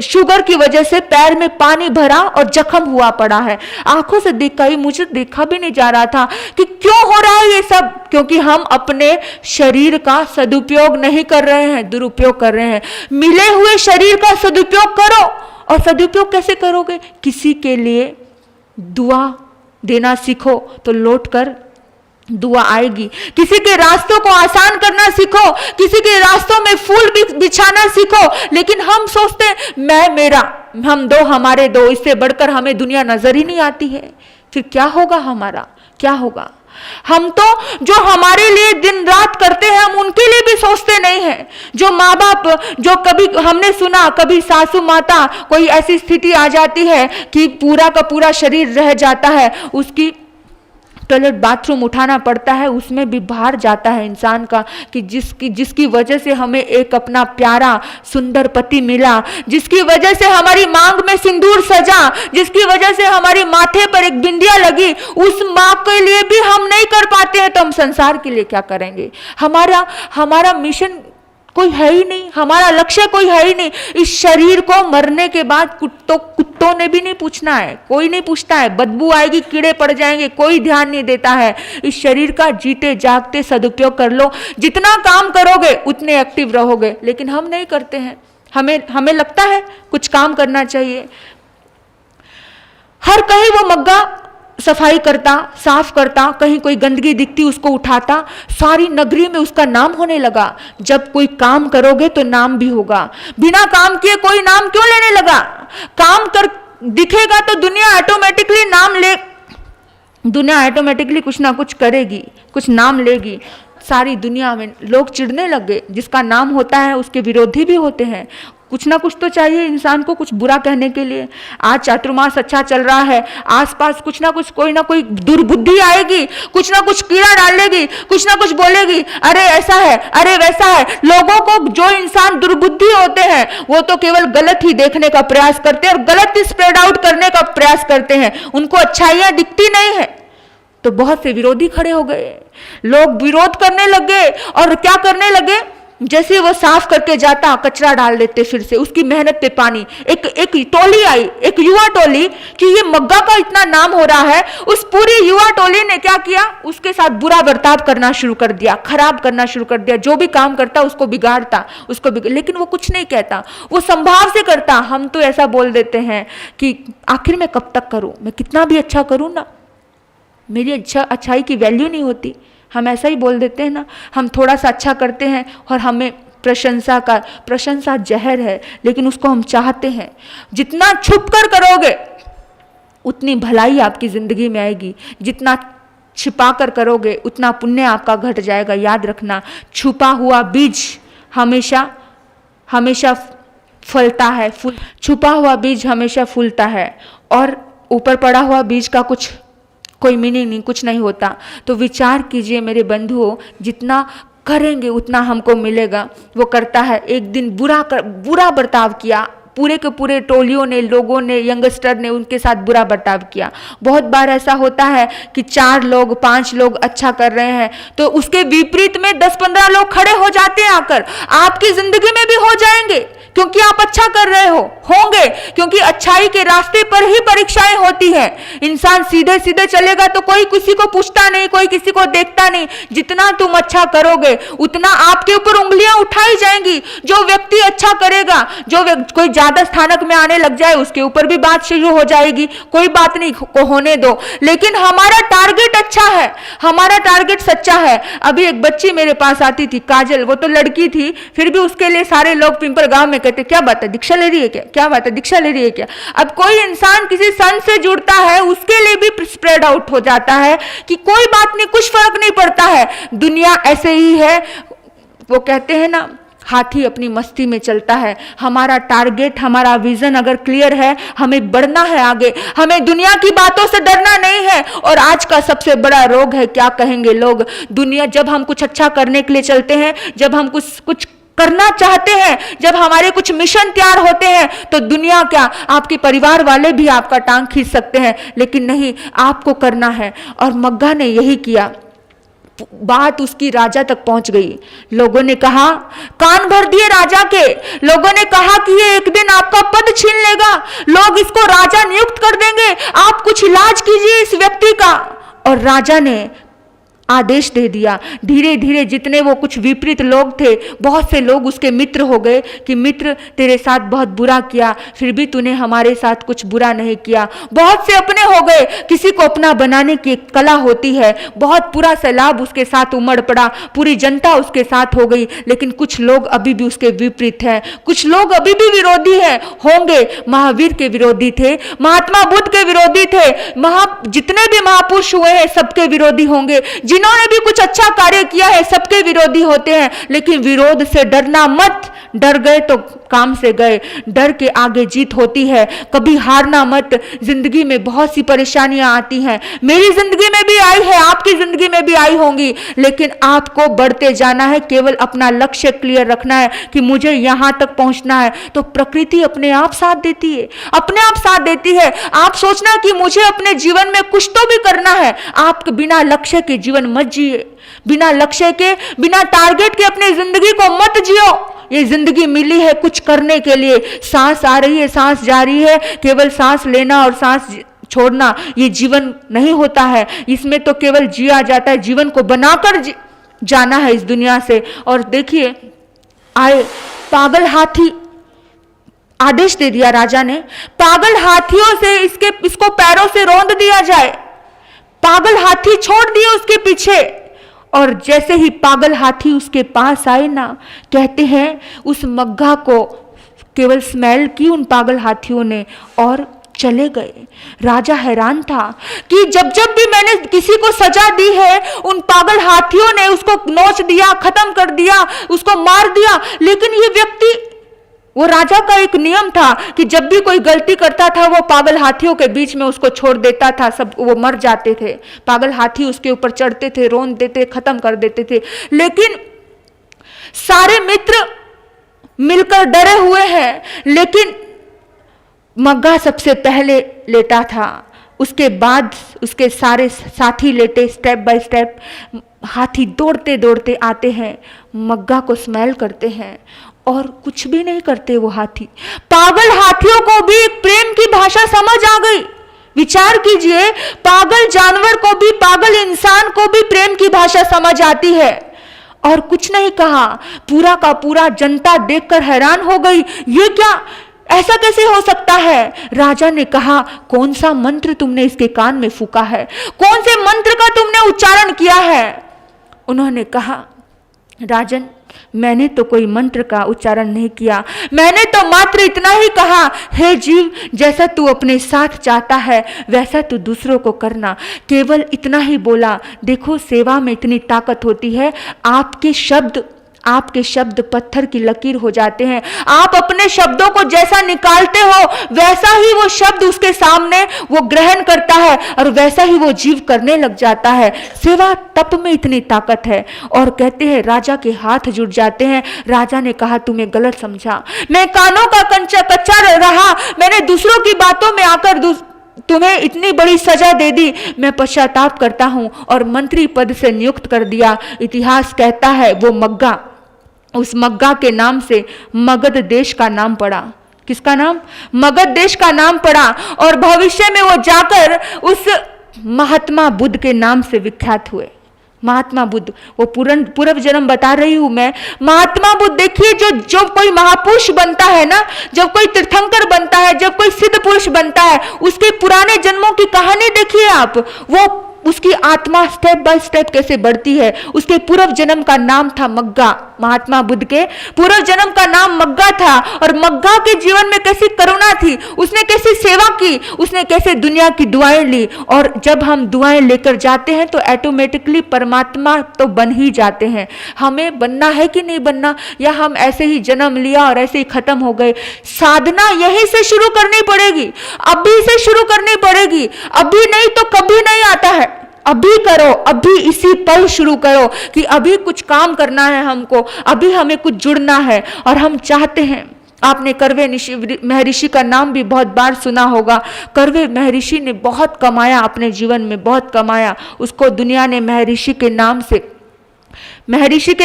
शुगर की वजह से पैर में पानी भरा और जख्म हुआ पड़ा है। आंखों से देखा ही, मुझे देखा भी नहीं जा रहा था कि क्यों हो रहा है ये सब, क्योंकि हम अपने शरीर का सदुपयोग नहीं कर रहे हैं, दुरुपयोग कर रहे हैं। मिले हुए शरीर का सदुपयोग करो। और सदुपयोग कैसे करोगे? किसी के लिए दुआ देना सीखो तो लौट कर दुआ आएगी। किसी के रास्तों को आसान करना सीखो, किसी के रास्तों में फूल बिछाना सीखो। लेकिन हम सोचते मैं मेरा, हम दो हमारे दो, इससे बढ़कर हमें दुनिया नजर ही नहीं आती है। फिर क्या होगा हमारा, क्या होगा? हम तो जो हमारे लिए दिन रात करते हैं हम उनके लिए भी सोचते नहीं हैं। जो माँ बाप, जो कभी हमने सुना कभी सासू माता कोई ऐसी स्थिति आ जाती है कि पूरा का पूरा शरीर रह जाता है, उसकी टॉयलेट बाथरूम उठाना पड़ता है, उसमें भी बाहर जाता है इंसान का कि जिसकी वजह से हमें एक अपना प्यारा सुंदर पति मिला, जिसकी वजह से हमारी मांग में सिंदूर सजा, जिसकी वजह से हमारी माथे पर एक बिंदिया लगी, उस माँ के लिए भी हम नहीं कर पाते हैं तो हम संसार के लिए क्या करेंगे? हमारा मिशन कोई है ही नहीं, हमारा लक्ष्य कोई है ही नहीं। इस शरीर को मरने के बाद कुत्तों ने भी नहीं पूछना है, कोई नहीं पूछता है, बदबू आएगी, कीड़े पड़ जाएंगे, कोई ध्यान नहीं देता है। इस शरीर का जीते जागते सदुपयोग कर लो, जितना काम करोगे उतने एक्टिव रहोगे। लेकिन हम नहीं करते हैं, हमें लगता है कुछ काम करना चाहिए। हर कहीं वो मग्गा सफाई करता, साफ करता, कहीं कोई गंदगी दिखती उसको उठाता, सारी नगरी में उसका नाम होने लगा। जब कोई काम करोगे तो नाम भी होगा, बिना काम किए कोई नाम क्यों लेने लगा? काम कर दिखेगा तो दुनिया ऑटोमेटिकली कुछ ना कुछ करेगी, कुछ नाम लेगी। सारी दुनिया में लोग चिढ़ने लगे, जिसका नाम होता है उसके विरोधी भी होते हैं। कुछ ना कुछ तो चाहिए इंसान को कुछ बुरा कहने के लिए। आज चातुर्मास अच्छा चल रहा है, आसपास कुछ ना कुछ कोई ना कोई दुर्बुद्धि आएगी, कुछ ना कुछ कीड़ा डालेगी, कुछ ना कुछ बोलेगी, अरे ऐसा है, अरे वैसा है। लोगों को, जो इंसान दुर्बुद्धि होते हैं वो तो केवल गलत ही देखने का प्रयास करते हैं और गलत ही स्प्रेड आउट करने का प्रयास करते हैं, उनको अच्छाइयां दिखती नहीं है। तो बहुत से विरोधी खड़े हो गए, लोग विरोध करने लगे और क्या करने लगे? जैसे वो साफ करके जाता कचरा डाल देते फिर से, उसकी मेहनत पे पानी। एक टोली आई, एक युवा टोली, कि ये मग्गा का इतना नाम हो रहा है, उस पूरी युवा टोली ने क्या किया, उसके साथ बुरा बर्ताव करना शुरू कर दिया, खराब करना शुरू कर दिया, जो भी काम करता उसको बिगाड़ता, लेकिन वो कुछ नहीं कहता, वो संभाव से करता। हम तो ऐसा बोल देते हैं कि आखिर मैं कब तक करूं, मैं कितना भी अच्छा करूं ना, मेरी अच्छाई की वैल्यू नहीं होती। हम ऐसा ही बोल देते हैं ना, हम थोड़ा सा अच्छा करते हैं और हमें प्रशंसा जहर है, लेकिन उसको हम चाहते हैं। जितना छुप कर करोगे उतनी भलाई आपकी जिंदगी में आएगी, जितना छिपा कर करोगे उतना पुण्य आपका घट जाएगा। याद रखना, छुपा हुआ बीज हमेशा फलता है, छुपा हुआ बीज हमेशा फूलता है, और ऊपर पड़ा हुआ बीज का कोई मीनिंग नहीं, कुछ नहीं होता। तो विचार कीजिए मेरे बंधुओं, जितना करेंगे उतना हमको मिलेगा। वो करता है, एक दिन बुरा बर्ताव किया, पूरे के पूरे टोलियों ने, लोगों ने, यंगस्टर ने उनके साथ बुरा बर्ताव किया। बहुत बार ऐसा होता है कि 4 लोग 5 लोग अच्छा कर रहे हैं तो उसके विपरीत में 10-15 लोग खड़े हो जाते हैं आकर। आपकी जिंदगी में भी हो जाएंगे, क्योंकि आप अच्छा कर रहे होंगे, क्योंकि अच्छाई के रास्ते पर ही परीक्षाएं होती हैं। इंसान सीधे सीधे चलेगा तो कोई किसी को पूछता नहीं, कोई किसी को देखता नहीं। जितना तुम अच्छा करोगे उतना आपके ऊपर उंगलियां उठाई जाएंगी। जो व्यक्ति अच्छा करेगा, कोई ज्यादा स्थानक में आने लग जाए उसके ऊपर भी बात शुरू हो जाएगी। कोई बात नहीं, को होने दो, लेकिन हमारा टारगेट अच्छा है, हमारा टारगेट सच्चा है। अभी एक बच्ची मेरे पास आती थी, काजल, वो तो लड़की थी, फिर भी उसके लिए सारे लोग पिंपल गांव में कहते क्या बात है दीक्षा ले रही है क्या, क्या बात है दीक्षा ले रही है क्या। अब कोई इंसान किसी संत से जुड़ता है उसके लिए भी स्प्रेड आउट हो जाता है कि कोई बात नहीं, कुछ फर्क नहीं पड़ता है, दुनिया ऐसे ही है। वो कहते हैं ना, हाथी अपनी मस्ती में चलता है। हमारा टारगेट, हमारा विजन अगर क्लियर है, हमें बढ़ना है आगे, हमें दुनिया की बातों से डरना नहीं है। और आज का सबसे बड़ा रोग है, क्या कहेंगे लोग, दुनिया। जब हम कुछ अच्छा करने के लिए चलते हैं, जब हम कुछ करना चाहते हैं, जब हमारे कुछ मिशन तैयार होते हैं, तो दुनिया क्या, आपके परिवार वाले भी आपका टांग खींच सकते हैं, लेकिन नहीं, आपको करना है। और मग्गा ने यही किया। बात उसकी राजा तक पहुंच गई। लोगों ने कहा, कान भर दिए राजा के, लोगों ने कहा कि ये एक दिन आपका पद छीन लेगा, लोग इसको राजा नियुक्त कर देंगे, आप कुछ इलाज कीजिए इस व्यक्ति का। और राजा ने आदेश दे दिया। धीरे धीरे जितने वो कुछ विपरीत लोग थे, बहुत से लोग उसके मित्र हो गए कि मित्र तेरे साथ बहुत बुरा किया, फिर भी तूने हमारे साथ कुछ बुरा नहीं किया। बहुत से अपने हो गए, किसी को अपना बनाने की एक कला होती है। बहुत पूरा सैलाब उसके साथ उमड़ पड़ा, पूरी जनता उसके साथ हो गई, लेकिन कुछ लोग अभी भी उसके विपरीत हैं, कुछ लोग अभी भी विरोधी हैं, होंगे। महावीर के विरोधी थे, महात्मा बुद्ध के विरोधी थे, जितने भी महापुरुष हुए हैं सबके विरोधी होंगे। जिन्होंने भी कुछ अच्छा कार्य किया है सबके विरोधी होते हैं, लेकिन विरोध से डरना मत। डर गए तो काम से गए, डर के आगे जीत होती है। कभी हारना मत। जिंदगी में बहुत सी परेशानियां आती हैं, मेरी जिंदगी में भी आई है, आपकी जिंदगी में भी आई होंगी, लेकिन आपको बढ़ते जाना है। केवल अपना लक्ष्य क्लियर रखना है कि मुझे यहां तक पहुंचना है, तो प्रकृति अपने आप साथ देती है, अपने आप साथ देती है। आप सोचना कि मुझे अपने जीवन में कुछ तो भी करना है। आप बिना लक्ष्य के जीवन मत जिए, बिना लक्ष्य के, बिना टारगेट के अपनी जिंदगी को मत जियो। ये जिंदगी मिली है कुछ करने के लिए। सांस आ रही है, सांस जा रही है, केवल सांस लेना और सांस छोड़ना ये जीवन नहीं होता है। इसमें तो केवल जिया जाता है, जीवन को बनाकर जाना है इस दुनिया से। और देखिए, आए पागल हाथी, आदेश दे दिया राजा ने, पागल हाथियों से इसको पैरों से रौंद दिया जाए। पागल हाथी छोड़ दिए उसके पीछे, और जैसे ही पागल हाथी उसके पास आए ना, कहते हैं उस मग्गा को केवल स्मेल की उन पागल हाथियों ने और चले गए। राजा हैरान था कि जब जब भी मैंने किसी को सजा दी है, उन पागल हाथियों ने उसको नोच दिया, खत्म कर दिया, उसको मार दिया, लेकिन ये व्यक्ति, वो राजा का एक नियम था कि जब भी कोई गलती करता था वो पागल हाथियों के बीच में उसको छोड़ देता था, सब वो मर जाते थे। पागल हाथी उसके ऊपर चढ़ते थे, रोन देते, खत्म कर देते थे। लेकिन सारे मित्र मिलकर डरे हुए हैं, लेकिन मग्गा सबसे पहले लेटा था। उसके बाद उसके सारे साथी लेटे स्टेप बाय स्टेप हाथी दौड़ते दौड़ते आते हैं, मग्गा को स्मेल करते हैं और कुछ भी नहीं करते वो हाथी। पागल हाथियों को भी प्रेम की भाषा समझ आ गई। विचार कीजिए, पागल जानवर को भी, पागल इंसान को भी प्रेम की भाषा समझ आती है और कुछ नहीं कहा। पूरा का पूरा जनता देखकर हैरान हो गई, ये क्या, ऐसा कैसे हो सकता है? राजा ने कहा, कौन सा मंत्र तुमने इसके कान में फूका है? कौन से मंत्र का तुमने उच्चारण किया है? उन्होंने कहा, राजन, मैंने तो कोई मंत्र का उच्चारण नहीं किया, मैंने तो मात्र इतना ही कहा, हे जीव, जैसा तू अपने साथ चाहता है वैसा तू दूसरों को करना। केवल इतना ही बोला। देखो, सेवा में इतनी ताकत होती है। आपके शब्द पत्थर की लकीर हो जाते हैं। आप अपने शब्दों को जैसा निकालते हो वैसा ही वो शब्द उसके सामने वो ग्रहण करता है और वैसा ही वो जीव करने लग जाता है। सेवा तप में इतनी ताकत है। और कहते हैं राजा के हाथ जुड़ जाते हैं। राजा ने कहा, तुम्हें गलत समझा, मैं कानों का कच्चा रहा, मैंने दूसरों की बातों में आकर तुम्हें इतनी बड़ी सजा दे दी, मैं पश्चाताप करता हूं और मंत्री पद से नियुक्त कर दिया। इतिहास कहता है वो मग्गा, उस मग्गा के नाम से मगध देश का नाम पड़ा। किसका नाम? मगध देश का नाम पड़ा। और भविष्य में वो जाकर उस महात्मा बुद्ध के नाम से विख्यात हुए। महात्मा बुद्ध, वो पूर्व जन्म बता रही हूं मैं। महात्मा बुद्ध, देखिए, जो कोई महापुरुष बनता है ना, जब कोई तीर्थंकर बनता है, जब कोई सिद्ध पुरुष बनता है, उसके पुराने जन्मों की कहानी देखिए आप। वो उसकी आत्मा स्टेप बाय स्टेप कैसे बढ़ती है। उसके पूर्व जन्म का नाम था मग्गा। महात्मा बुद्ध के पूर्व जन्म का नाम मग्गा था। और मग्गा के जीवन में कैसी करुणा थी, उसने कैसी सेवा की, उसने कैसे दुनिया की दुआएं ली। और जब हम दुआएं लेकर जाते हैं तो ऑटोमेटिकली परमात्मा तो बन ही जाते हैं। हमें बनना है कि नहीं बनना, या हम ऐसे ही जन्म लिया और ऐसे ही खत्म हो गए? साधना यहीं से शुरू करनी पड़ेगी, अभी से शुरू करनी पड़ेगी। अभी नहीं तो कभी नहीं आता है। अभी करो, अभी इसी पल शुरू करो कि अभी कुछ काम करना है हमको, अभी हमें कुछ जुड़ना है और हम चाहते हैं। आपने कर्वे महर्षि का नाम भी बहुत बार सुना होगा। कर्वे महर्षि ने बहुत कमाया, अपने जीवन में बहुत कमाया। उसको दुनिया ने महर्षि के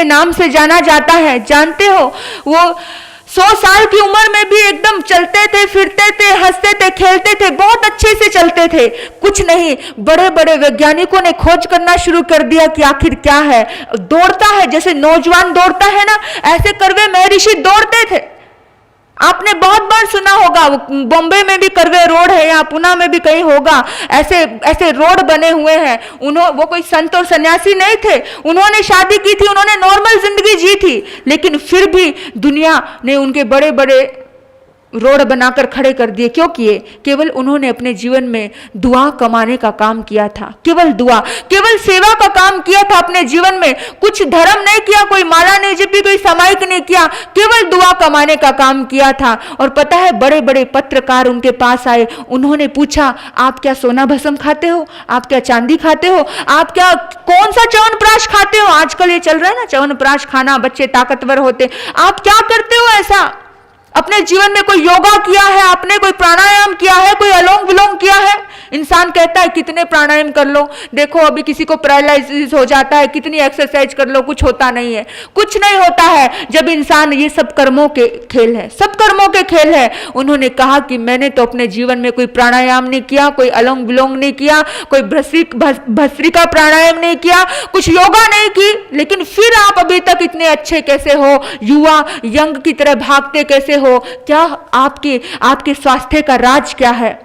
नाम से जाना जाता है। जानते हो, वो 100 साल की उम्र में भी एकदम चलते थे, फिरते थे, हंसते थे, खेलते थे, बहुत अच्छे से चलते थे। कुछ नहीं, बड़े बड़े वैज्ञानिकों ने खोज करना शुरू कर दिया कि आखिर क्या है। दौड़ता है, जैसे नौजवान दौड़ता है ना, ऐसे कर्वे महर्षि दौड़ते थे। आपने बहुत बार सुना होगा, बॉम्बे में भी कर्वे रोड है, या पुणे में भी कहीं होगा, ऐसे रोड बने हुए हैं। वो कोई संत और सन्यासी नहीं थे, उन्होंने शादी की थी, उन्होंने नॉर्मल जिंदगी जी थी, लेकिन फिर भी दुनिया ने उनके बड़े बड़े रोड बनाकर खड़े कर दिए। क्यों किए? केवल उन्होंने अपने जीवन में दुआ कमाने का काम किया था। केवल दुआ, केवल सेवा का काम किया था अपने जीवन में। कुछ धर्म नहीं किया, कोई माला नहीं जपी, कोई सामायिक नहीं किया, केवल दुआ कमाने का काम किया था। और पता है, बड़े बड़े पत्रकार उनके पास आए, उन्होंने पूछा, आप क्या सोना भस्म खाते हो? आप क्या चांदी खाते हो? आप क्या कौन सा च्यवनप्राश खाते हो? आजकल ये चल रहा है ना च्यवनप्राश खाना, बच्चे ताकतवर होते। आप क्या करते हो ऐसा? अपने जीवन में कोई योगा किया है आपने, कोई प्राणायाम किया है, कोई अलोम विलोम किया है? इंसान कहता है कितने प्राणायाम कर लो, देखो अभी किसी को पैरालिसिस हो जाता है, कितनी एक्सरसाइज कर लो, कुछ होता नहीं है। कुछ नहीं होता है जब इंसान, ये सब कर्मों के खेल है, सब कर्मों के खेल है। उन्होंने कहा कि मैंने तो अपने जीवन में कोई प्राणायाम नहीं किया, कोई अलोम विलोम नहीं किया, कोई भस्त्रिका प्राणायाम नहीं किया, कुछ योगा नहीं की, लेकिन फिर आप अभी तक इतने अच्छे कैसे हो, युवा यंग की तरह भागते कैसे हो? क्या आपके स्वास्थ्य का राज क्या है?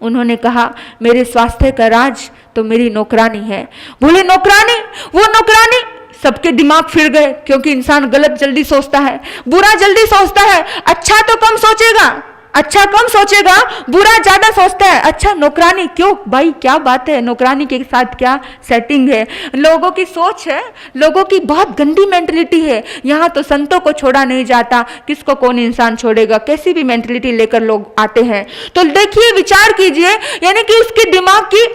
उन्होंने कहा, मेरे स्वास्थ्य का राज तो मेरी नौकरानी है। बोले नौकरानी? वो नौकरानी? सबके दिमाग फिर गए, क्योंकि इंसान गलत जल्दी सोचता है, बुरा जल्दी सोचता है। अच्छा तो कम सोचेगा, अच्छा कम सोचेगा, बुरा ज्यादा सोचता है। अच्छा नौकरानी? क्यों भाई, क्या बात है, नौकरानी के साथ क्या सेटिंग है? लोगों की सोच है, लोगों की बहुत गंदी मेंटलिटी है। यहाँ तो संतों को छोड़ा नहीं जाता, किसको कौन इंसान छोड़ेगा? कैसी भी मेंटलिटी लेकर लोग आते हैं। तो देखिए, विचार कीजिए, यानी कि उसके दिमाग की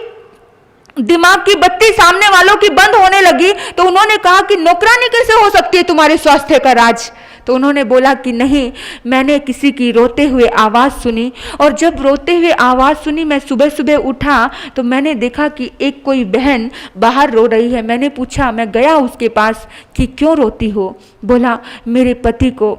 दिमाग की बत्ती सामने वालों की बंद होने लगी तो उन्होंने कहा कि नौकरानी कैसे हो सकती है तुम्हारे स्वास्थ्य का राज। तो उन्होंने बोला कि नहीं, मैंने किसी की रोते हुए आवाज़ सुनी, और जब रोते हुए आवाज़ सुनी मैं सुबह सुबह उठा तो मैंने देखा कि एक कोई बहन बाहर रो रही है। मैंने पूछा, मैं गया उसके पास कि क्यों रोती हो। बोला मेरे पति को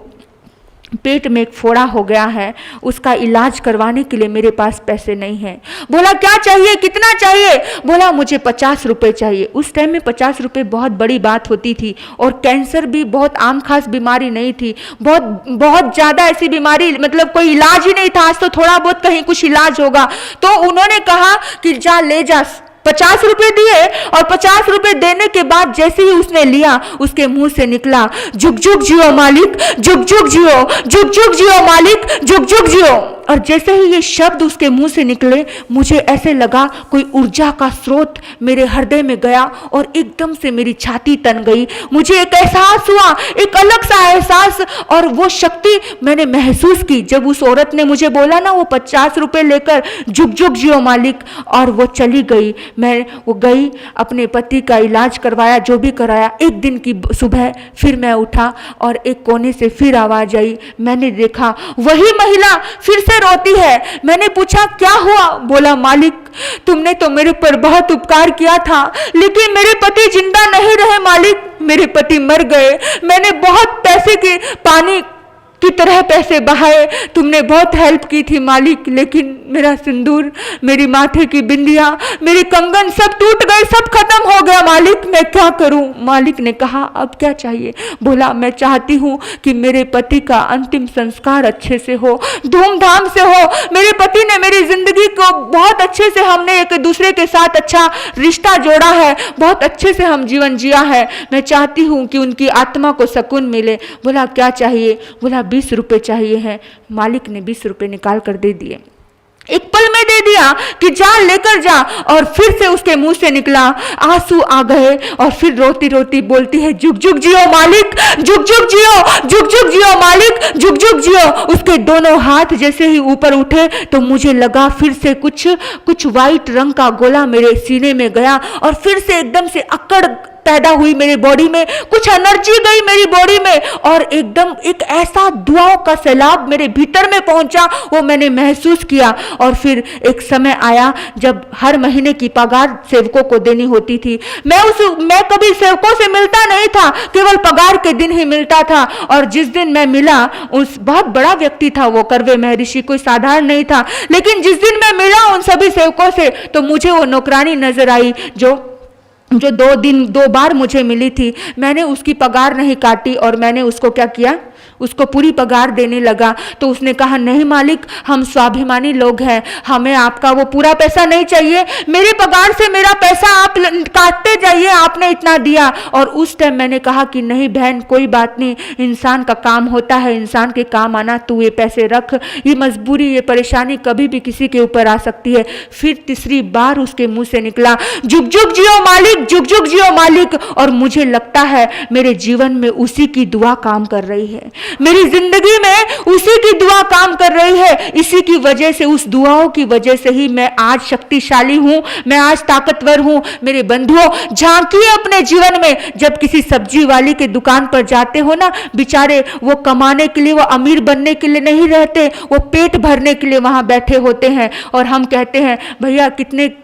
पेट में एक फोड़ा हो गया है, उसका इलाज करवाने के लिए मेरे पास पैसे नहीं हैं। बोला क्या चाहिए, कितना चाहिए। बोला मुझे 50 रुपये चाहिए। उस टाइम में 50 रुपये बहुत बड़ी बात होती थी, और कैंसर भी बहुत आम खास बीमारी नहीं थी, बहुत ज़्यादा ऐसी बीमारी, मतलब कोई इलाज ही नहीं था। आज तो थोड़ा बहुत कहीं कुछ इलाज होगा। तो उन्होंने कहा कि जा ले जा। 50 रुपए दिए, और 50 रुपए देने के बाद जैसे ही उसने लिया उसके मुंह से निकला, जुग जुग जियो मालिक, जुग जुग जियो, जुग जुग जियो मालिक, जुग जुग जियो। और जैसे ही ये शब्द उसके मुंह से निकले मुझे ऐसे लगा कोई ऊर्जा का स्रोत मेरे हृदय में गया और एकदम से मेरी छाती तन गई। मुझे एक एहसास हुआ, एक अलग सा एहसास, और वो शक्ति मैंने महसूस की जब उस औरत ने मुझे बोला ना वो 50 रुपए लेकर जुग जुग जियो मालिक, और वो चली गई। वो गई, अपने पति का इलाज करवाया, जो भी कराया। एक दिन की सुबह फिर मैं उठा और एक कोने से फिर आवाज आई। मैंने देखा वही महिला फिर से रोती है। मैंने पूछा क्या हुआ। बोला मालिक तुमने तो मेरे पर बहुत उपकार किया था, लेकिन मेरे पति जिंदा नहीं रहे मालिक, मेरे पति मर गए। मैंने बहुत पैसे के पानी की तरह पैसे बहाए, तुमने बहुत हेल्प की थी मालिक, लेकिन मेरा सिंदूर, मेरी माथे की बिंदिया, मेरी कंगन सब टूट गए, सब खत्म हो गया मालिक, मैं क्या करूं। मालिक ने कहा अब क्या चाहिए। बोला मैं चाहती हूं कि मेरे पति का अंतिम संस्कार अच्छे से हो, धूमधाम से हो। मेरे पति ने मेरी जिंदगी को बहुत अच्छे से, हमने एक दूसरे के साथ अच्छा रिश्ता जोड़ा है, बहुत अच्छे से हम जीवन जिया है। मैं चाहती हूं कि उनकी आत्मा को सुकून मिले। बोला क्या चाहिए। बोला 20 रुपए चाहिए हैं। मालिक ने 20 रुपए निकाल कर दे दिए, एक पल में दे दिया कि जा लेकर जा। और फिर से उसके मुंह से निकला, आंसू आ गए, और फिर रोती रोती बोलती है जुग जुग जियो मालिक, जुग जुग जियो, जुग जुग जियो मालिक, जुग जुग जियो। उसके दोनों हाथ जैसे ही ऊपर उठे तो मुझे लगा फिर से कुछ वाइट रंग का गोला मेरे सीने में गया, और फिर से एकदम से अकड़ पैदा हुई मेरी बॉडी में, कुछ एनर्जी गई मेरी बॉडी में, और एकदम एक ऐसा दुआओं का सैलाब मेरे भीतर में पहुंचा, वो मैंने महसूस किया। और फिर एक समय आया जब हर महीने की पगार सेवकों को देनी होती थी। मैं कभी सेवकों से मिलता नहीं था, केवल पगार के दिन ही मिलता था। और जिस दिन मैं मिला, उस बहुत बड़ा व्यक्ति था वो, कर्वे महर्षि, कोई साधारण नहीं था। लेकिन जिस दिन मैं मिला उन सभी सेवकों से, तो मुझे वो नौकरानी नजर आई जो 2 बार मुझे मिली थी। मैंने उसकी पगार नहीं काटी, और मैंने उसको क्या किया, उसको पूरी पगार देने लगा। तो उसने कहा नहीं मालिक, हम स्वाभिमानी लोग हैं, हमें आपका वो पूरा पैसा नहीं चाहिए, मेरी पगार से मेरा पैसा आप काटते जाइए, आपने इतना दिया। और उस टाइम मैंने कहा कि नहीं बहन, कोई बात नहीं, इंसान का काम होता है, इंसान के काम आना, तू ये पैसे रख, ये मजबूरी, ये परेशानी कभी भी किसी के ऊपर आ सकती है। फिर तीसरी बार उसके मुंह से निकला जुग जुग जियो मालिक, जुग जुग जियो मालिक। और मुझे लगता है मेरे जीवन में उसी की दुआ काम कर रही है, मेरी जिंदगी में उसी की दुआ काम कर रही है। इसी की वजह से, उस दुआओं की वजह से ही मैं आज शक्तिशाली हूं, मैं आज ताकतवर हूं। मेरे बंधुओं, झांकिए अपने जीवन में, जब किसी सब्जी वाली के दुकान पर जाते हो ना, बेचारे वो कमाने के लिए, वो अमीर बनने के लिए नहीं रहते, वो पेट भरने के लिए वहां बैठे होते हैं। और हम कहते हैं भैया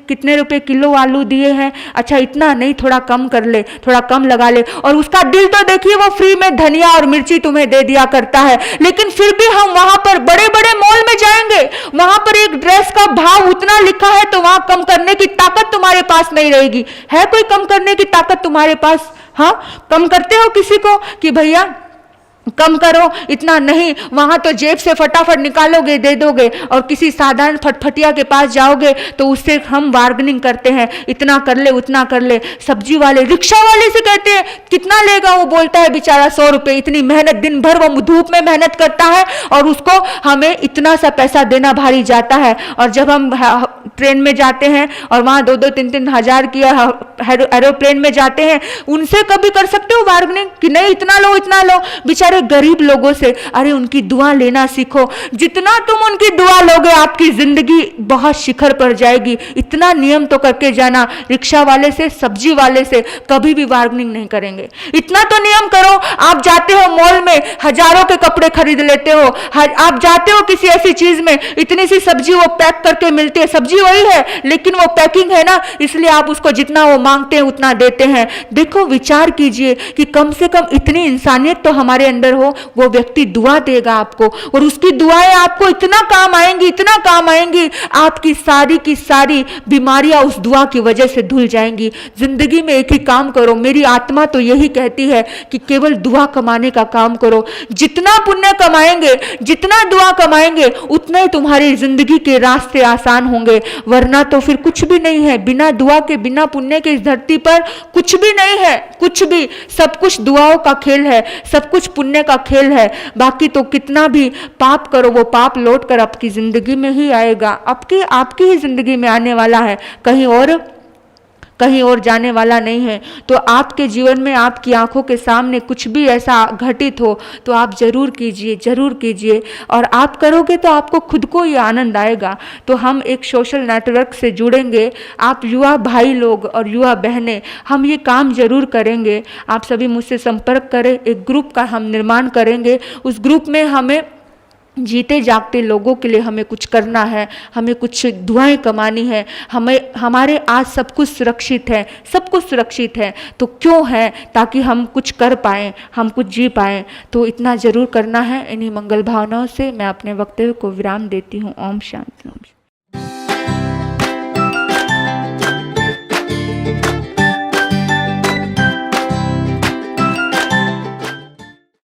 कितने रुपए किलो आलू दिए हैं, अच्छा इतना नहीं, थोड़ा कम कर ले, थोड़ा कम लगा ले। और उसका दिल तो देखिए, वो फ्री में धनिया और मिर्ची तुम्हें दे दिया करता है। लेकिन फिर भी हम वहां पर बड़े बड़े मॉल में जाएंगे, वहां पर एक ड्रेस का भाव उतना लिखा है, तो वहां कम करने की ताकत तुम्हारे पास नहीं रहेगी। है कोई कम करने की ताकत तुम्हारे पास? हाँ, कम करते हो किसी को कि भैया कम करो, इतना नहीं। वहां तो जेब से फटाफट निकालोगे, दे दोगे। और किसी साधारण फटफटिया के पास जाओगे तो उससे हम बार्गेनिंग करते हैं, इतना कर ले, उतना कर ले। सब्जी वाले, रिक्शा वाले से कहते हैं कितना लेगा, वो बोलता है बेचारा 100 रुपए। इतनी मेहनत, दिन भर वो धूप में मेहनत करता है, और उसको हमें इतना सा पैसा देना भारी जाता है। और जब हम ट्रेन में जाते हैं और वहां 2-2, 3-3 हजार की एरोप्लेन में जाते हैं, उनसे कभी कर सकते हो बार्गेनिंग कि नहीं इतना लो इतना लो? बेचारे गरीब लोगों से, अरे उनकी दुआ लेना सीखो। जितना तुम उनकी दुआ लोगे आपकी जिंदगी बहुत शिखर पर जाएगी। इतना नियम तो करके जाना, रिक्शा वाले से, सब्जी वाले से कभी भी बार्गेनिंग नहीं करेंगे। इतना तो नियम करो। आप जाते हो मॉल में, हजारों के कपड़े खरीद लेते हो, आप जाते हो किसी ऐसी चीज में, इतनी सी सब्जी वो पैक करके मिलती है, सब्जी वही है लेकिन वो पैकिंग है ना, इसलिए आप उसको जितना वो मांगते हैं उतना देते हैं। देखो विचार कीजिए कि कम से कम इतनी इंसानियत तो हमारे अंदर हो। वो व्यक्ति दुआ देगा आपको और उसकी दुआएं आपको इतना काम आएंगी, इतना काम आएंगी, आपकी सारी की सारी बीमारियां उस दुआ की वजह से धुल जाएंगी। जिंदगी में एक ही काम करो, मेरी आत्मा तो यही कहती है कि केवल दुआ कमाने का काम करो। जितना पुण्य कमाएंगे, जितना दुआ कमाएंगे, उतना ही तुम्हारी जिंदगी के रास्ते आसान होंगे। वरना तो फिर कुछ भी नहीं है। बिना दुआ के, बिना पुण्य के इस धरती पर कुछ भी नहीं है, कुछ भी। सब कुछ दुआओं का खेल है, सब कुछ पुण्य का खेल है। बाकी तो कितना भी पाप करो, वो पाप लौट कर आपकी जिंदगी में ही आएगा, आपकी ही जिंदगी में आने वाला है, कहीं और जाने वाला नहीं है। तो आपके जीवन में आपकी आंखों के सामने कुछ भी ऐसा घटित हो तो आप जरूर कीजिए, जरूर कीजिए। और आप करोगे तो आपको खुद को ही आनंद आएगा। तो हम एक सोशल नेटवर्क से जुड़ेंगे, आप युवा भाई लोग और युवा बहनें, हम ये काम जरूर करेंगे। आप सभी मुझसे संपर्क करें, एक ग्रुप का हम निर्माण करेंगे। उस ग्रुप में हमें जीते जागते लोगों के लिए हमें कुछ करना है, हमें कुछ दुआएं कमानी है। हमारे आज सब कुछ सुरक्षित है, सब कुछ सुरक्षित है, तो क्यों है? ताकि हम कुछ कर पाएँ, हम कुछ जी पाएँ। तो इतना ज़रूर करना है। इन्हीं मंगल भावनाओं से मैं अपने वक्तव्य को विराम देती हूँ। ओम शांति।